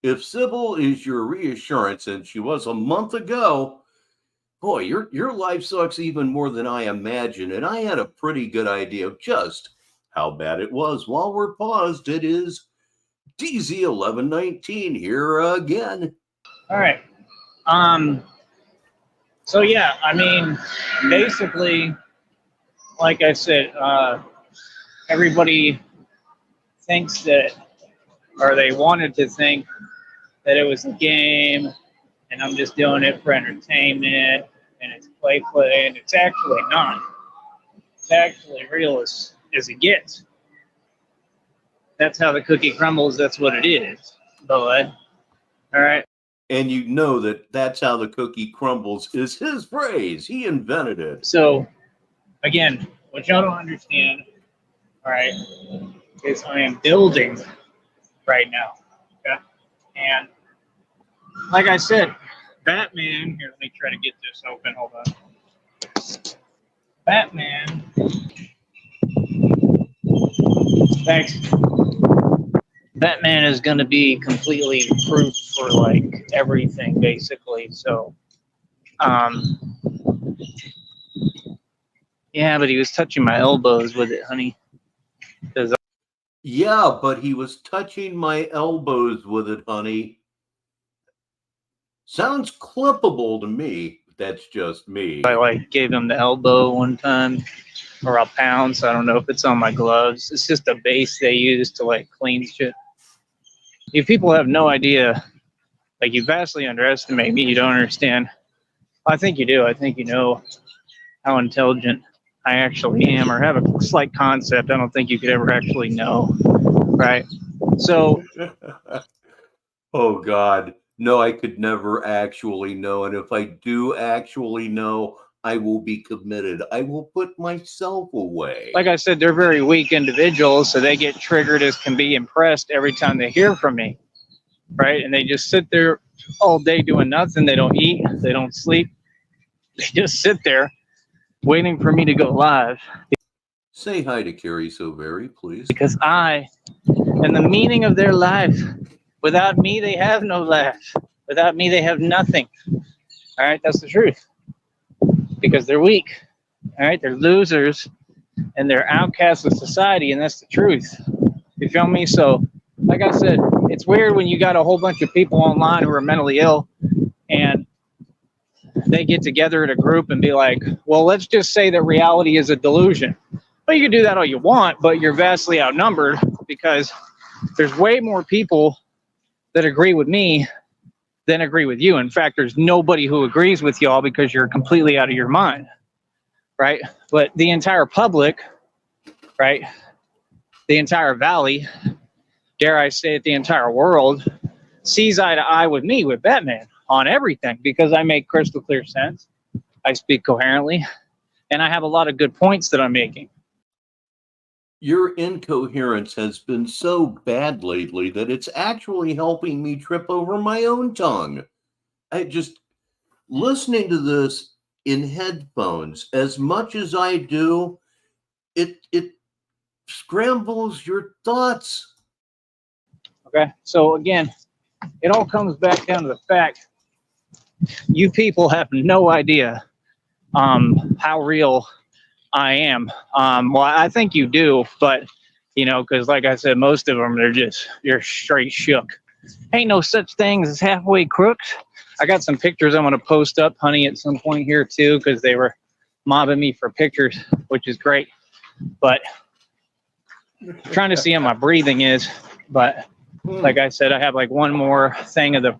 If Sybil is your reassurance, and she was a month ago, boy, your life sucks even more than I imagined. And I had a pretty good idea of just how bad it was. While we're paused, it is DZ1119 here again. All right. So yeah, I mean, basically, like I said, everybody thinks that, or they wanted to think that it was a game, and I'm just doing it for entertainment, and it's play, and it's actually not. It's actually real as it gets. That's how the cookie crumbles. That's what it is, bud. All right. And you know that that's how the cookie crumbles is his phrase. He invented it. So, again, what y'all don't understand, all right, is I am building right now. Okay? And like I said, Batman, here, let me try to get this open. Hold on. Batman. Thanks. Batman is going to be completely proof for like everything, basically. So, yeah, but he was touching my elbows with it, honey. Yeah, but he was touching my elbows with it, honey. Sounds clippable to me. That's just me. I like gave him the elbow one time, or a pound. So I don't know if it's on my gloves. It's just a base they use to like clean shit. You people have no idea. Like, you vastly underestimate me. You don't understand. I think you do. I think you know how intelligent I actually am, or have a slight concept. I don't think you could ever actually know, right? So, oh God, no, I could never actually know. And if I do actually know, I will be committed. I will put myself away. Like I said, they're very weak individuals, so they get triggered as can be impressed every time they hear from me, right? And they just sit there all day doing nothing. They don't eat. They don't sleep. They just sit there waiting for me to go live. Say hi to Carrie so very, please. Because I am the meaning of their life. Without me, they have no life. Without me, they have nothing. All right, that's the truth. Because they're weak. All right, they're losers, and they're outcasts of society, and that's the truth. You feel me? So, like I said, it's weird when you got a whole bunch of people online who are mentally ill, and they get together at a group and be like, well, let's just say that reality is a delusion. Well, you can do that all you want, but you're vastly outnumbered, because there's way more people that agree with me than agree with you. In fact, there's nobody who agrees with y'all because you're completely out of your mind, right? But the entire public, right, the entire valley, dare I say it, the entire world, sees eye to eye with me, with Batman, on everything, because I make crystal clear sense, I speak coherently, and I have a lot of good points that I'm making. Your incoherence has been so bad lately that it's actually helping me trip over my own tongue. I just, listening to this in headphones, as much as I do, it scrambles your thoughts. Okay, so again, it all comes back down to the fact you people have no idea how real I am. Well, I think you do, but you know, because like I said, most of them, you're straight shook. Ain't no such thing as halfway crooks. I got some pictures I'm going to post up, honey, at some point here too, because they were mobbing me for pictures, which is great. But I'm trying to see how my breathing is. But like I said, I have like one more thing of the.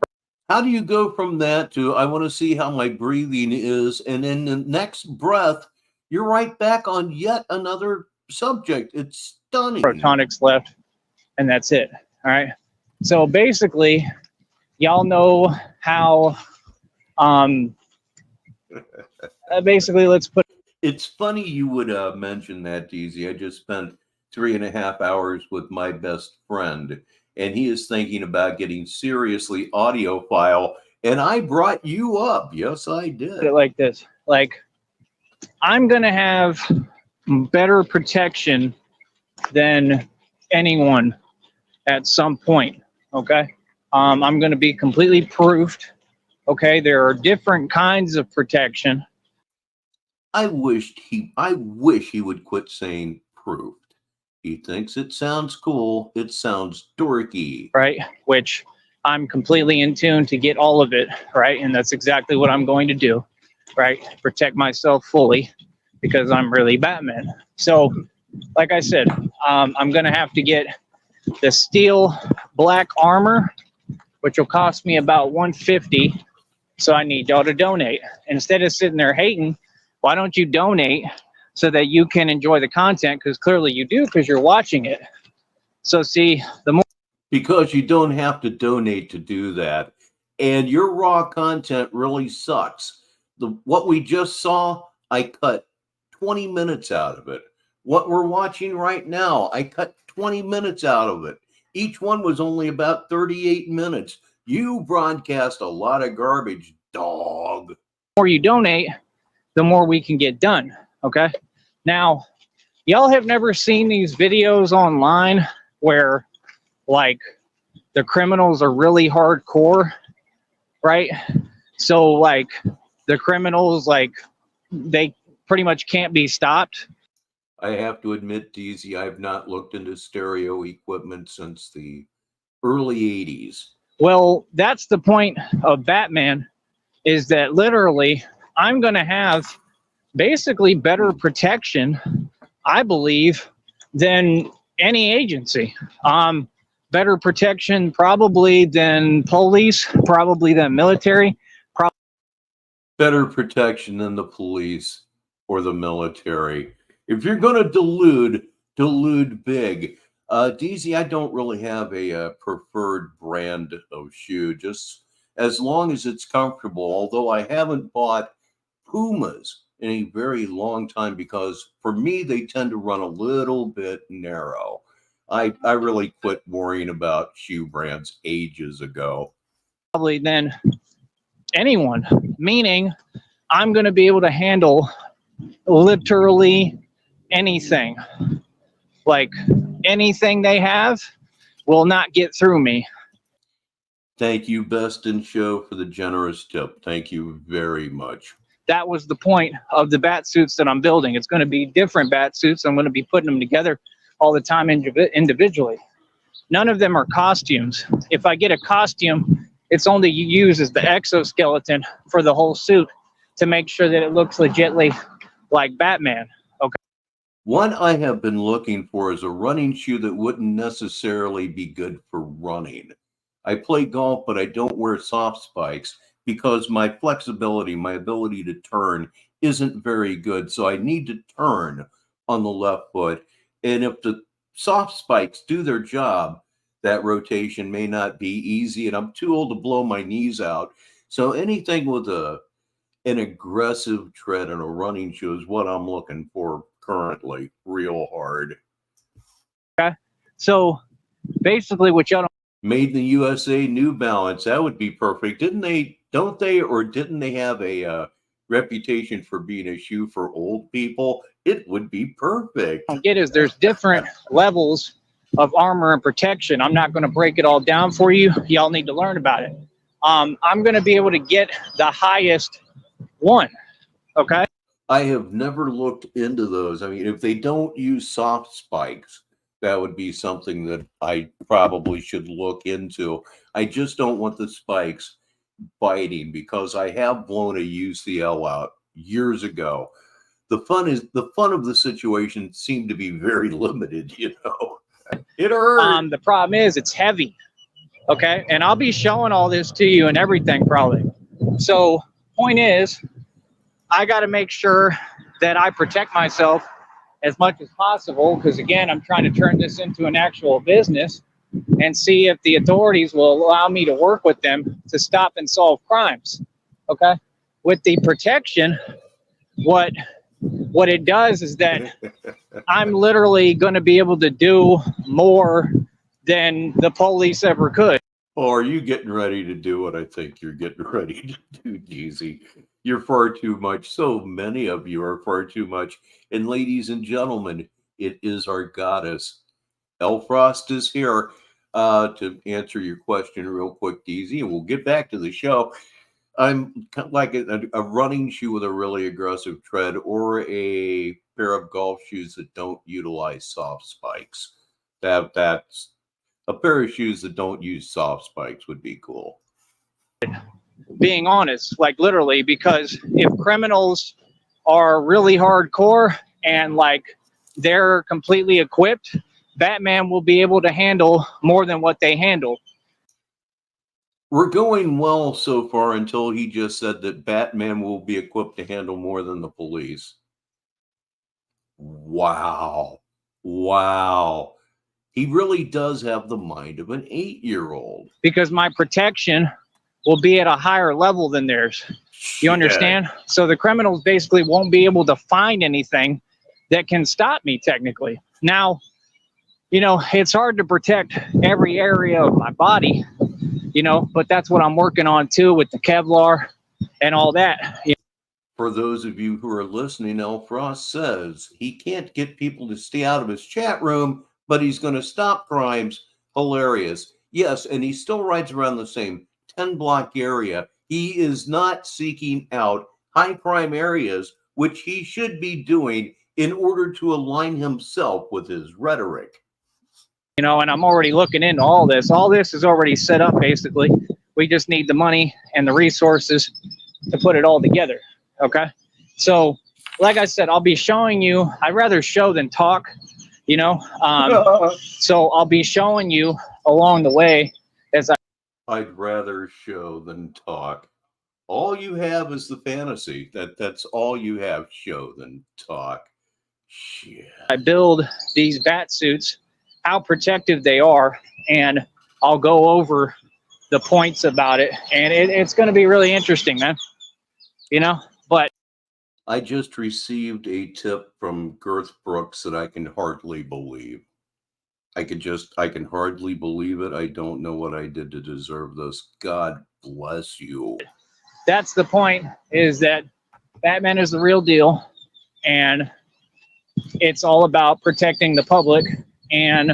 How do you go from that to I want to see how my breathing is, and in the next breath, you're right back on yet another subject? It's stunning. Protonics left, and that's it. All right. So basically, y'all know how. Basically, let's put. It's funny you would mention that, DZ. I just spent 3.5 hours with my best friend, and he is thinking about getting seriously audiophile, and I brought you up. Yes, I did. Put it like this. Like, I'm going to have better protection than anyone at some point, okay? I'm going to be completely proofed, okay? There are different kinds of protection. I wish he would quit saying proofed. He thinks it sounds cool. It sounds dorky. Right? Which I'm completely in tune to get all of it, right? And that's exactly what I'm going to do, right? Protect myself fully because I'm really Batman. So, like I said, I'm going to have to get the steel black armor, which will cost me about $150. So I need y'all to donate. Instead of sitting there hating, why don't you donate so that you can enjoy the content? Because clearly you do, because you're watching it. So see, the more. Because you don't have to donate to do that. And your raw content really sucks. What we just saw, I cut 20 minutes out of it. What we're watching right now, I cut 20 minutes out of it. Each one was only about 38 minutes. You broadcast a lot of garbage, dog. The more you donate, the more we can get done, okay? Now, y'all have never seen these videos online where, like, the criminals are really hardcore, right? So, like, the criminals, like, they pretty much can't be stopped. I have to admit, DZ, I've not looked into stereo equipment since the early 80s. Well, that's the point of Batman, is that literally I'm going to have basically better protection, I believe, than any agency. Better protection probably than police, probably than military. Better protection than the police or the military. If you're going to delude big. DZ, I don't really have a preferred brand of shoe, just as long as it's comfortable, although I haven't bought Pumas in a very long time because for me, they tend to run a little bit narrow. I really quit worrying about shoe brands ages ago. Probably than anyone, meaning I'm going to be able to handle literally anything. Like, anything they have will not get through me. Thank you, Best in Show, for the generous tip. Thank you very much. That was the point of the bat suits that I'm building. It's going to be different bat suits. I'm going to be putting them together all the time individually. None of them are costumes. If I get a costume, it's only used as the exoskeleton for the whole suit to make sure that it looks legitly like Batman. Okay. One I have been looking for is a running shoe that wouldn't necessarily be good for running. I play golf, but I don't wear soft spikes because my flexibility, my ability to turn isn't very good. So I need to turn on the left foot. And if the soft spikes do their job, that rotation may not be easy. And I'm too old to blow my knees out. So anything with an aggressive tread and a running shoe is what I'm looking for currently, real hard. Okay. So basically what y'all don't. Made in the USA, New Balance, that would be perfect. Didn't they have a reputation for being a shoe for old people? It would be perfect. Get is there's different levels of armor and protection. I'm not going to break it all down for you. Y'all need to learn about it. I'm going to be able to get the highest one. Okay. I have never looked into those. I mean, if they don't use soft spikes, that would be something that I probably should look into. I just don't want the spikes biting because I have blown a UCL out years ago. The fun of the situation seemed to be very limited, you know. It hurt. The problem is it's heavy. Okay. And I'll be showing all this to you and everything probably. So point is, I got to make sure that I protect myself as much as possible. Because again, I'm trying to turn this into an actual business and see if the authorities will allow me to work with them to stop and solve crimes. Okay. With the protection, what it does is that I'm literally going to be able to do more than the police ever could. Oh, are you getting ready to do what I think you're getting ready to do, Jeezy? You're far too much. So many of you are far too much. And ladies and gentlemen, it is our goddess. Elfrost is here to answer your question real quick, Deezy, and we'll get back to the show. I'm like a running shoe with a really aggressive tread or a pair of golf shoes that don't utilize soft spikes. That's a pair of shoes that don't use soft spikes would be cool. Being honest, like literally, because if criminals are really hardcore and like they're completely equipped, Batman will be able to handle more than what they handle. We're going well so far until he just said that Batman will be equipped to handle more than the police. Wow. Wow. He really does have the mind of an 8-year-old. Because my protection will be at a higher level than theirs. You understand? So the criminals basically won't be able to find anything that can stop me technically. Now, you know, it's hard to protect every area of my body, you know, but that's what I'm working on too with the Kevlar and all that. For those of you who are listening, Elfrost says he can't get people to stay out of his chat room, but he's going to stop crimes. Hilarious. Yes, and he still rides around the same 10-block area. He is not seeking out high crime areas, which he should be doing in order to align himself with his rhetoric. You know, and I'm already looking into all this. All this is already set up, basically. We just need the money and the resources to put it all together, okay? So, like I said, I'll be showing you. I'd rather show than talk, you know? So I'll be showing you along the way as I'd rather show than talk. All you have is the fantasy. That's all you have, show than talk. Shit. I build these bat suits, how protective they are, and I'll go over the points about it, and it's going to be really interesting, man. You know, but I just received a tip from Girth Brooks that I can hardly believe. I can hardly believe it. I don't know what I did to deserve this. God bless you. That's the point, is that Batman is the real deal, and it's all about protecting the public. And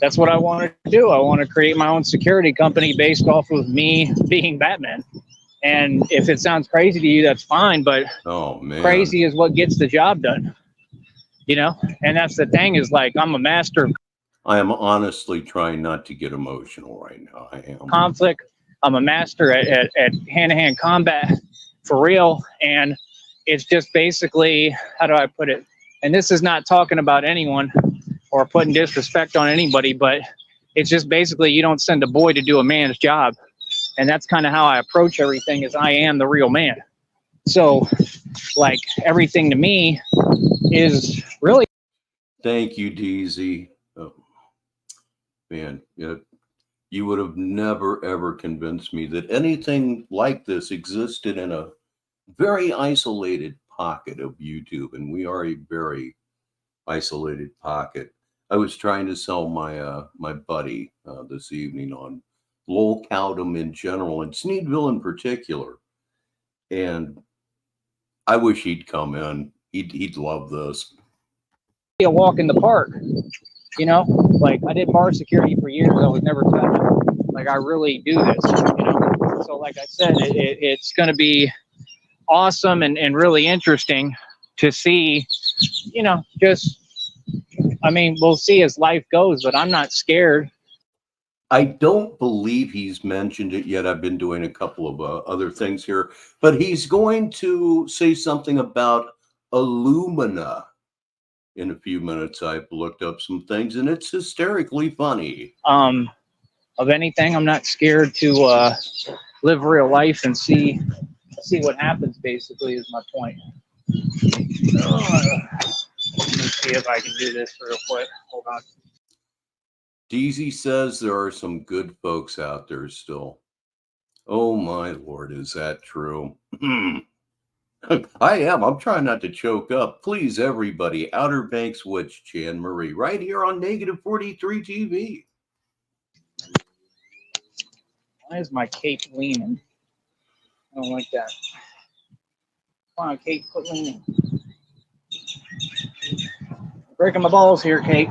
that's what I want to do. I want to create my own security company based off of me being Batman. And if it sounds crazy to you, that's fine. But oh, man, crazy is what gets the job done. You know, and that's the thing, is like, I'm a master of I am honestly trying not to get emotional right now. I am. Conflict. I'm a master at hand-to-hand combat for real. And it's just basically, how do I put it? And this is not talking about anyone or putting disrespect on anybody, but it's just basically, you don't send a boy to do a man's job. And that's kind of how I approach everything, is I am the real man. So like, everything to me is really. Thank you, DZ. Oh, man, you would have never, ever convinced me that anything like this existed in a very isolated pocket of YouTube. And we are a very isolated pocket. I was trying to sell my my buddy this evening on Lowell Cowdom in general and Sneedville in particular. And I wish he'd come in. He'd love this. A walk in the park, you know, like I did bar security for years. I was never touched. Like, I really do this, you know. So like I said, it's going to be awesome and really interesting to see, you know, just, I mean, we'll see as life goes, but I'm not scared. I don't believe he's mentioned it yet. I've been doing a couple of other things here, but he's going to say something about alumina in a few minutes. I've looked up some things, and it's hysterically funny. Of anything, I'm not scared to live real life and see what happens, basically, is my point. Let me see if I can do this real quick. Hold on. DZ says there are some good folks out there still. Oh my Lord, is that true? I am. I'm trying not to choke up. Please, everybody, Outer Banks Witch, Chan Marie, right here on Negative 43 TV. Why is my cape leaning? I don't like that. Come on, Kate, quit leaning. Breaking my balls here, Kate.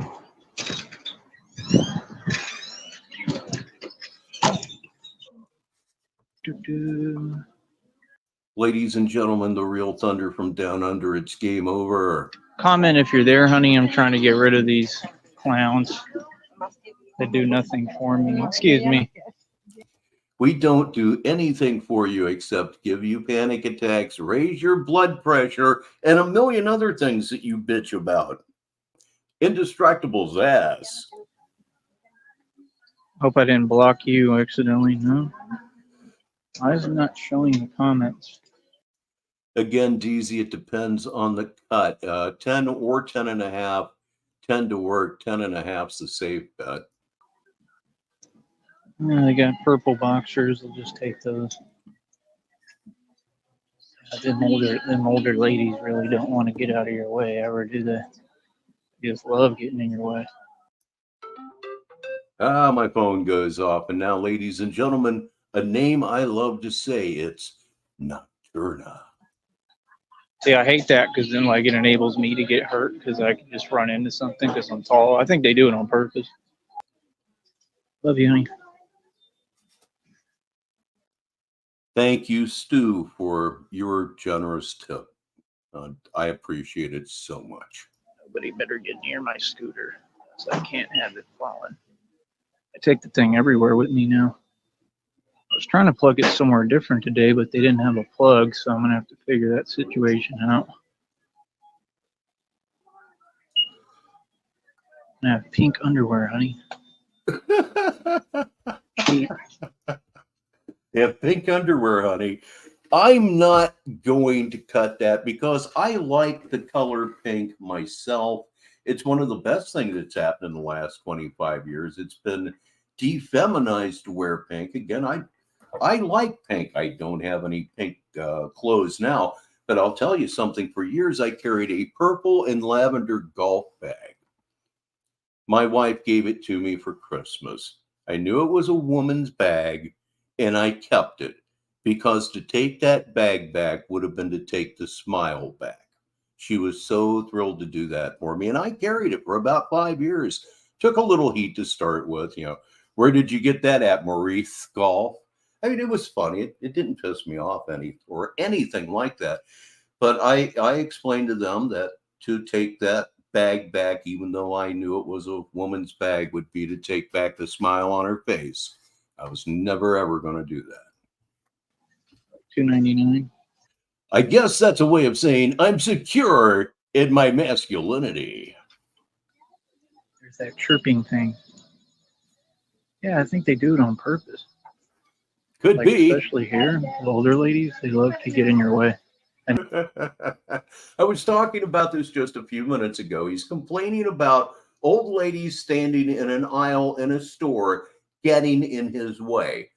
Ladies and gentlemen, the real thunder from down under. It's game over. Comment if you're there, honey. I'm trying to get rid of these clowns. They do nothing for me. Excuse me. We don't do anything for you except give you panic attacks, raise your blood pressure, and a million other things that you bitch about. Indestructible's ass. Hope I didn't block you accidentally. No. Why is it not showing the comments? Again, DZ, it depends on the cut. 10 or 10 and a half tend to work. 10 and a half's the safe bet. Yeah, they got purple boxers. I'll just take those. Them older ladies really don't want to get out of your way, ever do they? They just love getting in your way. Ah, my phone goes off. And now, ladies and gentlemen, a name I love to say. It's Nocturna. See, I hate that because then, like, it enables me to get hurt because I can just run into something because I'm tall. I think they do it on purpose. Love you, honey. Thank you, Stu, for your generous tip. I appreciate it so much. Nobody better get near my scooter, so I can't have it falling. I take the thing everywhere with me now. I was trying to plug it somewhere different today, but they didn't have a plug, so I'm going to have to figure that situation out. I have pink underwear, honey. Yeah, pink underwear, honey. I'm not going to cut that because I like the color pink myself. It's one of the best things that's happened in the last 25 years. It's been defeminized to wear pink. Again, I like pink. I don't have any pink clothes now, but I'll tell you something. For years, I carried a purple and lavender golf bag. My wife gave it to me for Christmas. I knew it was a woman's bag, and I kept it because to take that bag back would have been to take the smile back. She was so thrilled to do that for me, and I carried it for about 5 years. Took a little heat to start with, you know. Where did you get that at, Maurice Golf? I mean, it was funny. It didn't piss me off or anything like that. But I explained to them that to take that bag back, even though I knew it was a woman's bag, would be to take back the smile on her face. I was never, ever going to do that. $2.99. I guess that's a way of saying I'm secure in my masculinity. There's that chirping thing. Yeah, I think they do it on purpose. Could like, be. Especially here, the older ladies, they love to get in your way. I was talking about this just a few minutes ago. He's complaining about old ladies standing in an aisle in a store getting in his way.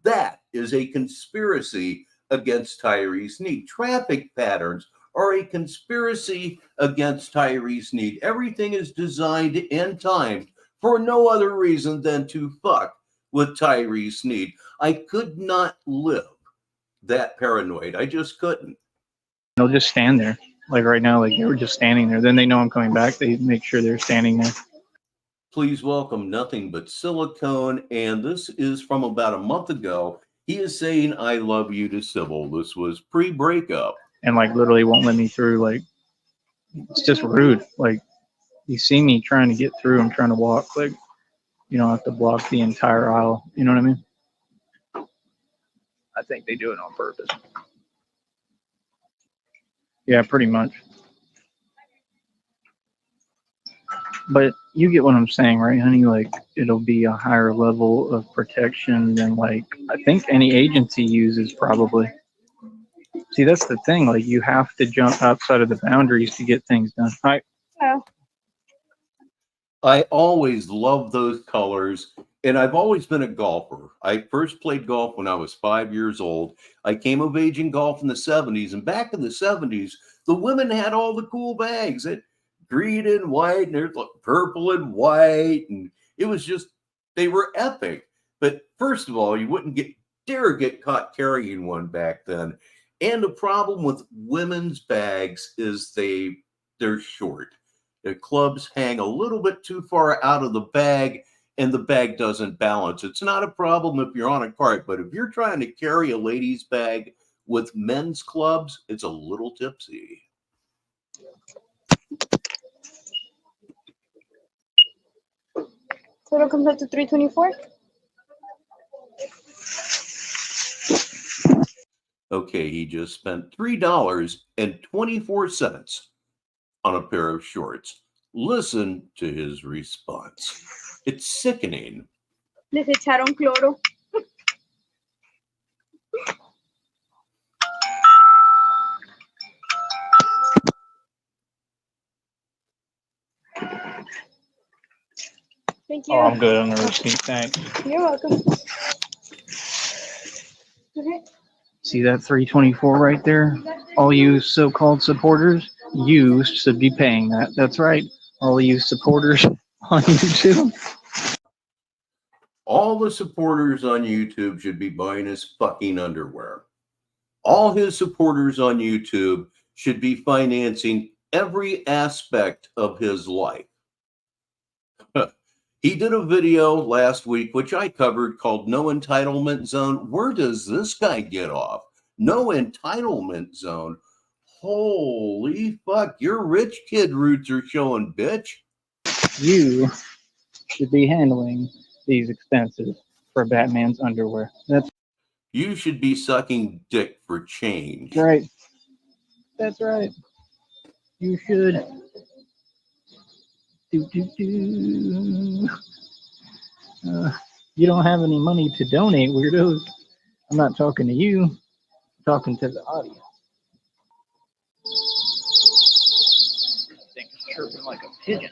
That is a conspiracy against Tyree Sneed. Traffic patterns are a conspiracy against Tyree Sneed. Everything is designed and timed for no other reason than to fuck with Tyree Sneed. I could not live that paranoid. I just couldn't. They'll just stand there. Like right now, like they were just standing there. Then they know I'm coming back. They make sure they're standing there. Please welcome Nothing But Silicone. And this is from about a month ago. He is saying, I love you to Sybil. This was pre-breakup. And like literally won't let me through. Like It's just rude. Like, you see me trying to get through, I'm trying to walk. Like, you don't have to block the entire aisle. You know what I mean? I think they do it on purpose. Yeah, pretty much. But you get what I'm saying, right, honey? Like, it'll be a higher level of protection than, like, I think any agency uses probably. See, that's the thing. Like, you have to jump outside of the boundaries to get things done. Right? Oh, I always love those colors, and I've always been a golfer. I first played golf when I was 5 years old. I came of age in golf in the 70s, and back in the 70s, the women had all the cool bags. It green and white, and there's like purple and white, and it was just, they were epic. But first of all, you wouldn't dare get caught carrying one back then. And the problem with women's bags is they're short. The clubs hang a little bit too far out of the bag, and the bag doesn't balance. It's not a problem if you're on a cart, but if you're trying to carry a lady's bag with men's clubs, it's a little tipsy. total comes up to 324. Okay, he just spent $3.24 on a pair of shorts. Listen to his response. It's sickening. Les echaron cloro. Thank you. Oh, I'm good on the receipt. Thanks. You're welcome. Okay. See that 324 right there? All you so-called supporters, you should be paying that. That's right. All you supporters on YouTube. All the supporters on YouTube should be buying his fucking underwear. All his supporters on YouTube should be financing every aspect of his life. He did a video last week, which I covered, called No Entitlement Zone. Where does this guy get off? No entitlement zone. Holy fuck, your rich kid roots are showing, bitch. You should be handling these expenses for Batman's underwear. That's You should be sucking dick for change. right. That's right. You should. You don't have any money to donate, weirdos. I'm not talking to you. I'm talking to the audience. This thing is chirping like a pigeon.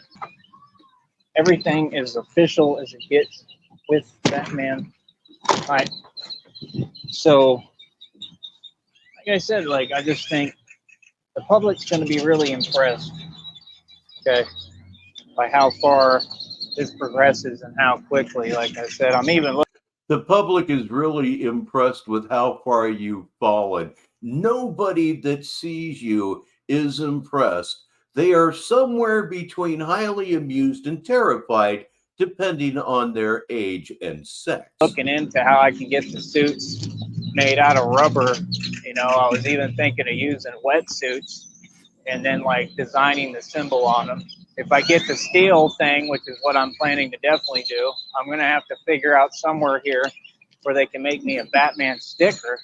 Everything is official as it gets with Batman. Right. So, like I said, I just think the public's going to be really impressed, okay, by how far this progresses and how quickly. Like I said, I'm even looking. The public is really impressed with how far you've fallen. Nobody that sees you is impressed. They are somewhere between highly amused and terrified, depending on their age and sex. Looking into how I can get the suits made out of rubber. You know, I was even thinking of using wetsuits and then designing the symbol on them. If I get the steel thing, which is what I'm planning to definitely do, I'm going to have to figure out somewhere here where they can make me a Batman sticker.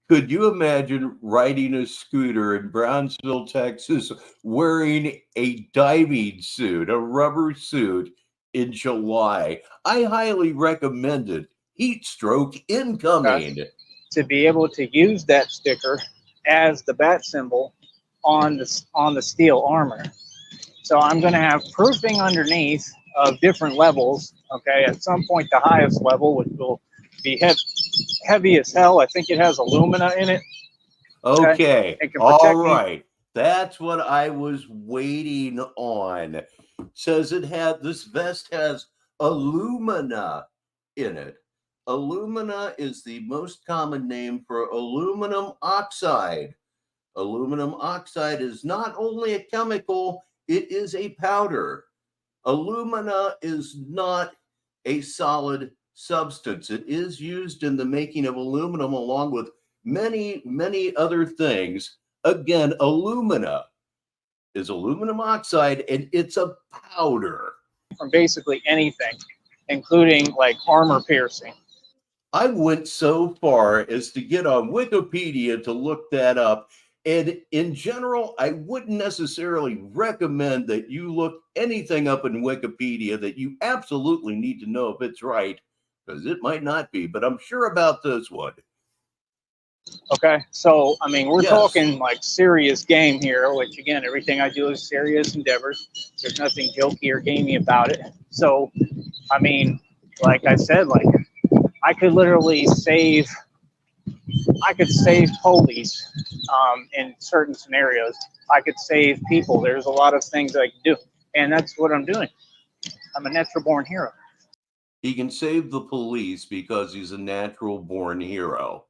Could you imagine riding a scooter in Brownsville, Texas, wearing a diving suit, a rubber suit in July? I highly recommend it. Heat stroke incoming. To be able to use that sticker as the bat symbol on the steel armor. So I'm going to have proofing underneath of different levels. Okay, at some point the highest level, which will be heavy as hell. I think it has alumina in it. Okay. It can All protect me. right. That's what I was waiting on. It says this vest has alumina in it. Alumina is the most common name for aluminum oxide. Aluminum oxide is not only a chemical, it is a powder. Alumina is not a solid substance. It is used in the making of aluminum along with many, many other things. Again, alumina. is aluminum oxide, and it's a powder. From basically anything, including like armor piercing. I went so far as to get on Wikipedia to look that up. And in general, I wouldn't necessarily recommend that you look anything up in Wikipedia that you absolutely need to know if it's right, because it might not be, but I'm sure about this one. Okay, so I mean, we're Yes. talking like serious game here, which again, everything I do is serious endeavors. There's nothing jokey or gamey about it. So, I mean, like I said, like I could literally save police in certain scenarios. I could save people. There's a lot of things I can do, and that's what I'm doing. I'm a natural born hero. He can save the police because he's a natural born hero.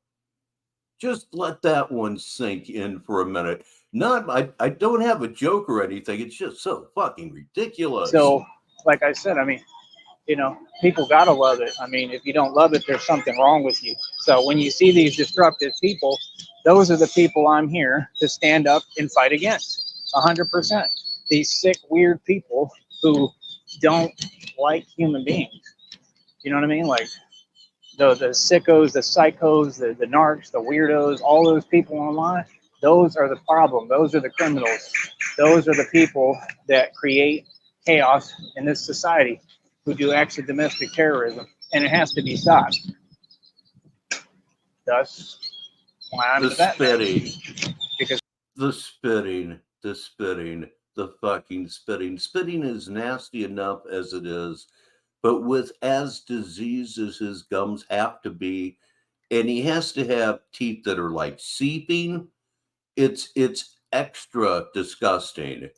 Just let that one sink in for a minute. I don't have a joke or anything. It's just so fucking ridiculous. So, like I said, I mean, you know, people gotta love it. I mean, if you don't love it, there's something wrong with you. So when you see these destructive people, those are the people I'm here to stand up and fight against. 100%. These sick, weird people who don't like human beings. You know what I mean? Like the sickos, the psychos, the narcs, the weirdos, all those people online, those are the problem. Those are the criminals. Those are the people that create chaos in this society, who do acts of domestic terrorism, and it has to be stopped. Thus, why I'm the the Batman. spitting, Because the spitting, the fucking spitting. Spitting is nasty enough as it is, but with as diseased as his gums have to be, and he has to have teeth that are like seeping, it's extra disgusting.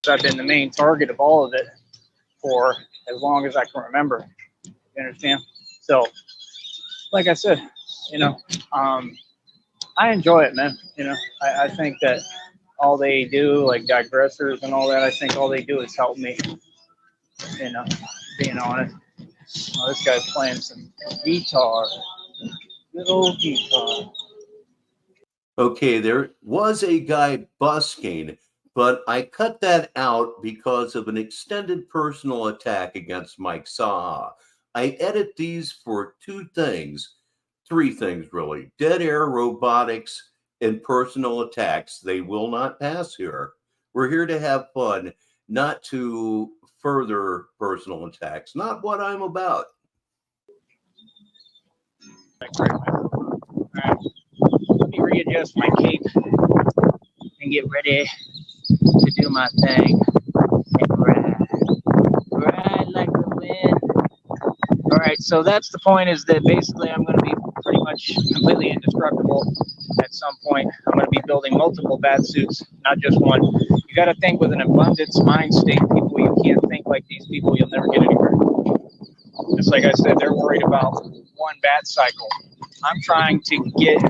I've been the main target of all of it for as long as I can remember. You understand? So, like I said, you know, I enjoy it, man. You know, I think that all they do, like digressors and all that, I think all they do is help me. You know, being honest. Oh, this guy's playing some guitar. Good old guitar. Okay, there was a guy busking, but I cut that out because of an extended personal attack against Mike Saha. I edit these for three things really: dead air, robotics, and personal attacks. They will not pass here. We're here to have fun, not to further personal attacks. Not what I'm about. All right. Let me readjust my cape and get ready to do my thing and ride like the wind. All right, so that's the point, is that basically I'm going to be pretty much completely indestructible at some point. I'm going to be building multiple bat suits, not just one. You got to think with an abundance mind state, people. You can't think like these people, you'll never get anywhere. Just like I said, they're worried about one bat cycle. I'm trying to get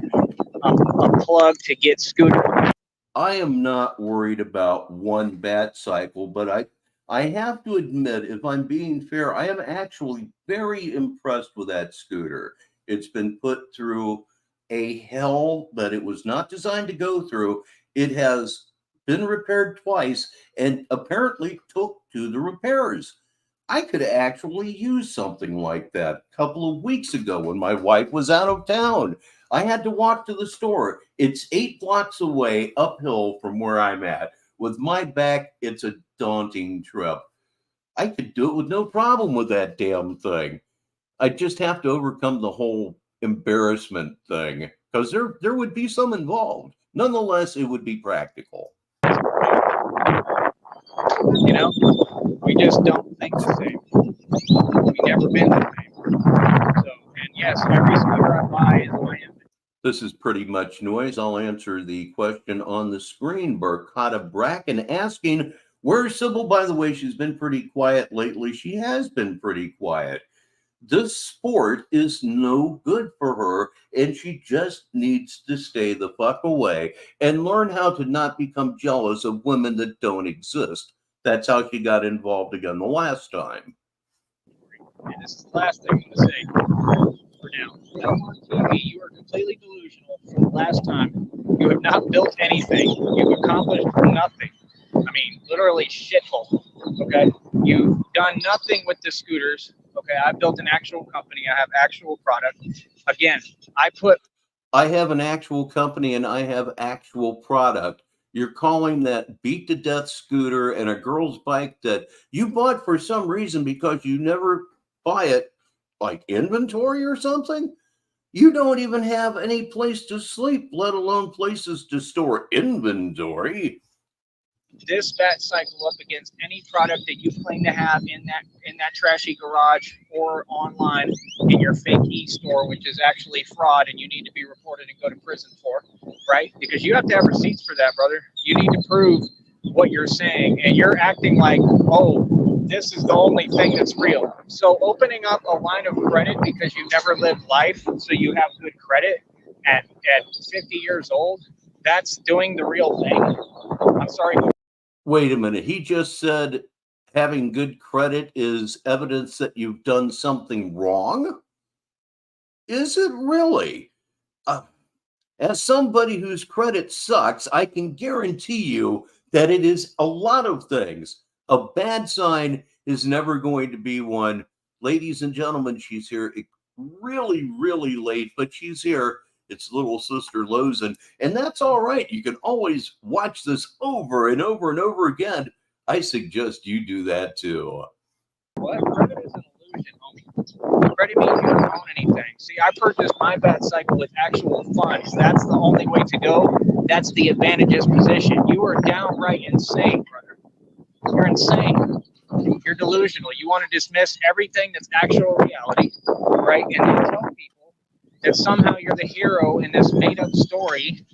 a plug to get Scooter. I am not worried about one bat cycle, but I have to admit, if I'm being fair, I am actually very impressed with that scooter. It's been put through a hell that it was not designed to go through. It has been repaired twice and apparently took to the repairs. I could actually use something like that a couple of weeks ago when my wife was out of town. I had to walk to the store. It's 8 blocks away uphill from where I'm at. With my back, it's a daunting trip. I could do it with no problem with that damn thing. I just have to overcome the whole embarrassment thing, because there would be some involved. Nonetheless, it would be practical. You know, we just don't think the same. We've never been the same. So, and yes, every scooter I buy is my image. This is pretty much noise. I'll answer the question on the screen. Barkata Bracken asking, where's Sybil? By the way, she's been pretty quiet lately. She has been pretty quiet. This sport is no good for her, and she just needs to stay the fuck away and learn how to not become jealous of women that don't exist. That's how she got involved again the last time. And this is the last thing I'm going to say for now. TV, you are completely delusional from the last time. You have not built anything. You've accomplished nothing. I mean, literally shithole. Okay, you've done nothing with the scooters. Okay, I built an actual company. I have actual product. Again, I have an actual company and I have actual product. You're calling that beat to death scooter and a girl's bike that you bought for some reason because you never buy it, like inventory or something? You don't even have any place to sleep, let alone places to store inventory. this bat cycle up against any product that you claim to have in that trashy garage or online in your fake e-store, which is actually fraud and you need to be reported and go to prison for, right? Because you have to have receipts for that, brother. You need to prove what you're saying, and you're acting like, oh, this is the only thing that's real. So opening up a line of credit because you never lived life, so you have good credit at 50 years old, that's doing the real thing. I'm sorry. Wait a minute. He just said having good credit is evidence that you've done something wrong? Is it really? As somebody whose credit sucks, I can guarantee you that it is a lot of things. A bad sign is never going to be one. Ladies and gentlemen, she's here really, really late, but she's here. It's little sister Lozen, and that's all right. You can always watch this over and over and over again. I suggest you do that too. What? Credit is an illusion, homie. Credit means you don't own anything. See, I purchased my bat cycle with actual funds. That's the only way to go. That's the advantageous position. You are downright insane, brother. You're insane. You're delusional. You want to dismiss everything that's actual reality, right? And then tell people that somehow you're the hero in this made-up story.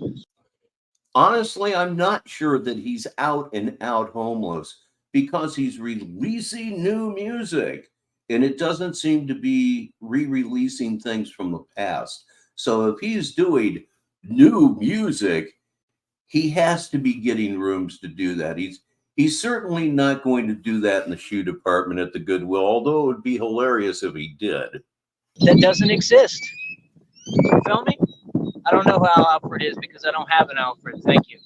Honestly, I'm not sure that he's out and out homeless because he's releasing new music and it doesn't seem to be re-releasing things from the past. So if he's doing new music, he has to be getting rooms to do that. He's certainly not going to do that in the shoe department at the Goodwill, although it would be hilarious if he did. That doesn't exist. You feel me? I don't know how Alfred is because I don't have an Alfred. Thank you.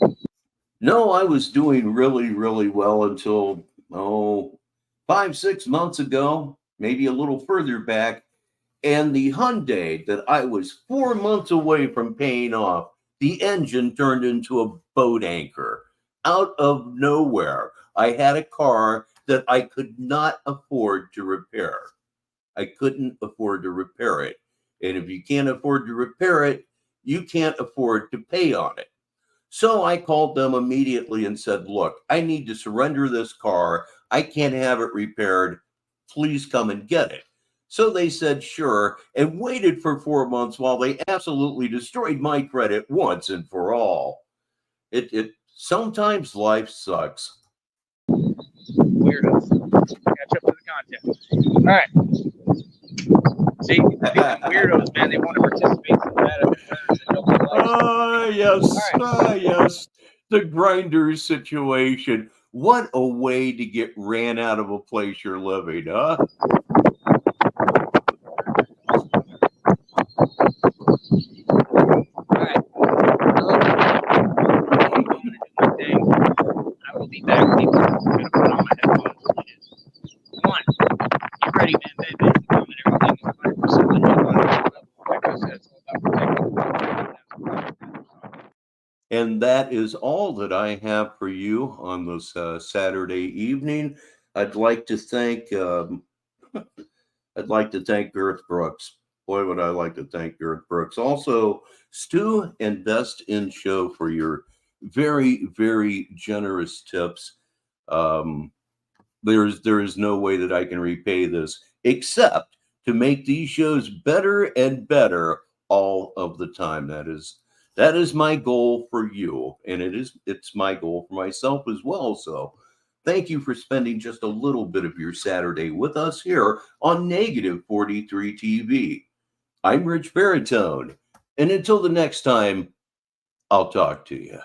No, I was doing really, really well until, 5-6 months ago, maybe a little further back. And the Hyundai that I was 4 months away from paying off, the engine turned into a boat anchor. Out of nowhere, I had a car that I could not afford to repair. I couldn't afford to repair it. And if you can't afford to repair it, you can't afford to pay on it. So I called them immediately and said, look, I need to surrender this car. I can't have it repaired. Please come and get it. So they said, sure, and waited for 4 months while they absolutely destroyed my credit once and for all. It sometimes life sucks. Weirdos. Catch up to the content. All right. See, weirdos, man, they want to participate in that other turns and nobody likes Yes, yes. The grinders situation. What a way to get ran out of a place you're living, huh? I will be back. I'm going to put on my headphones. One, get ready, man. Bad and everything is 100% legit. Like I said, it's all about protecting. And that is all that I have for you on this Saturday evening. I'd like to thank Garth Brooks. Boy, would I like to thank Garth Brooks. Also, Stu and Best in Show for your very, very generous tips. There is no way that I can repay this except to make these shows better and better all of the time. That is my goal for you, and it's my goal for myself as well. So thank you for spending just a little bit of your Saturday with us here on Negative 43 TV. I'm Rich Baritone, and until the next time, I'll talk to you.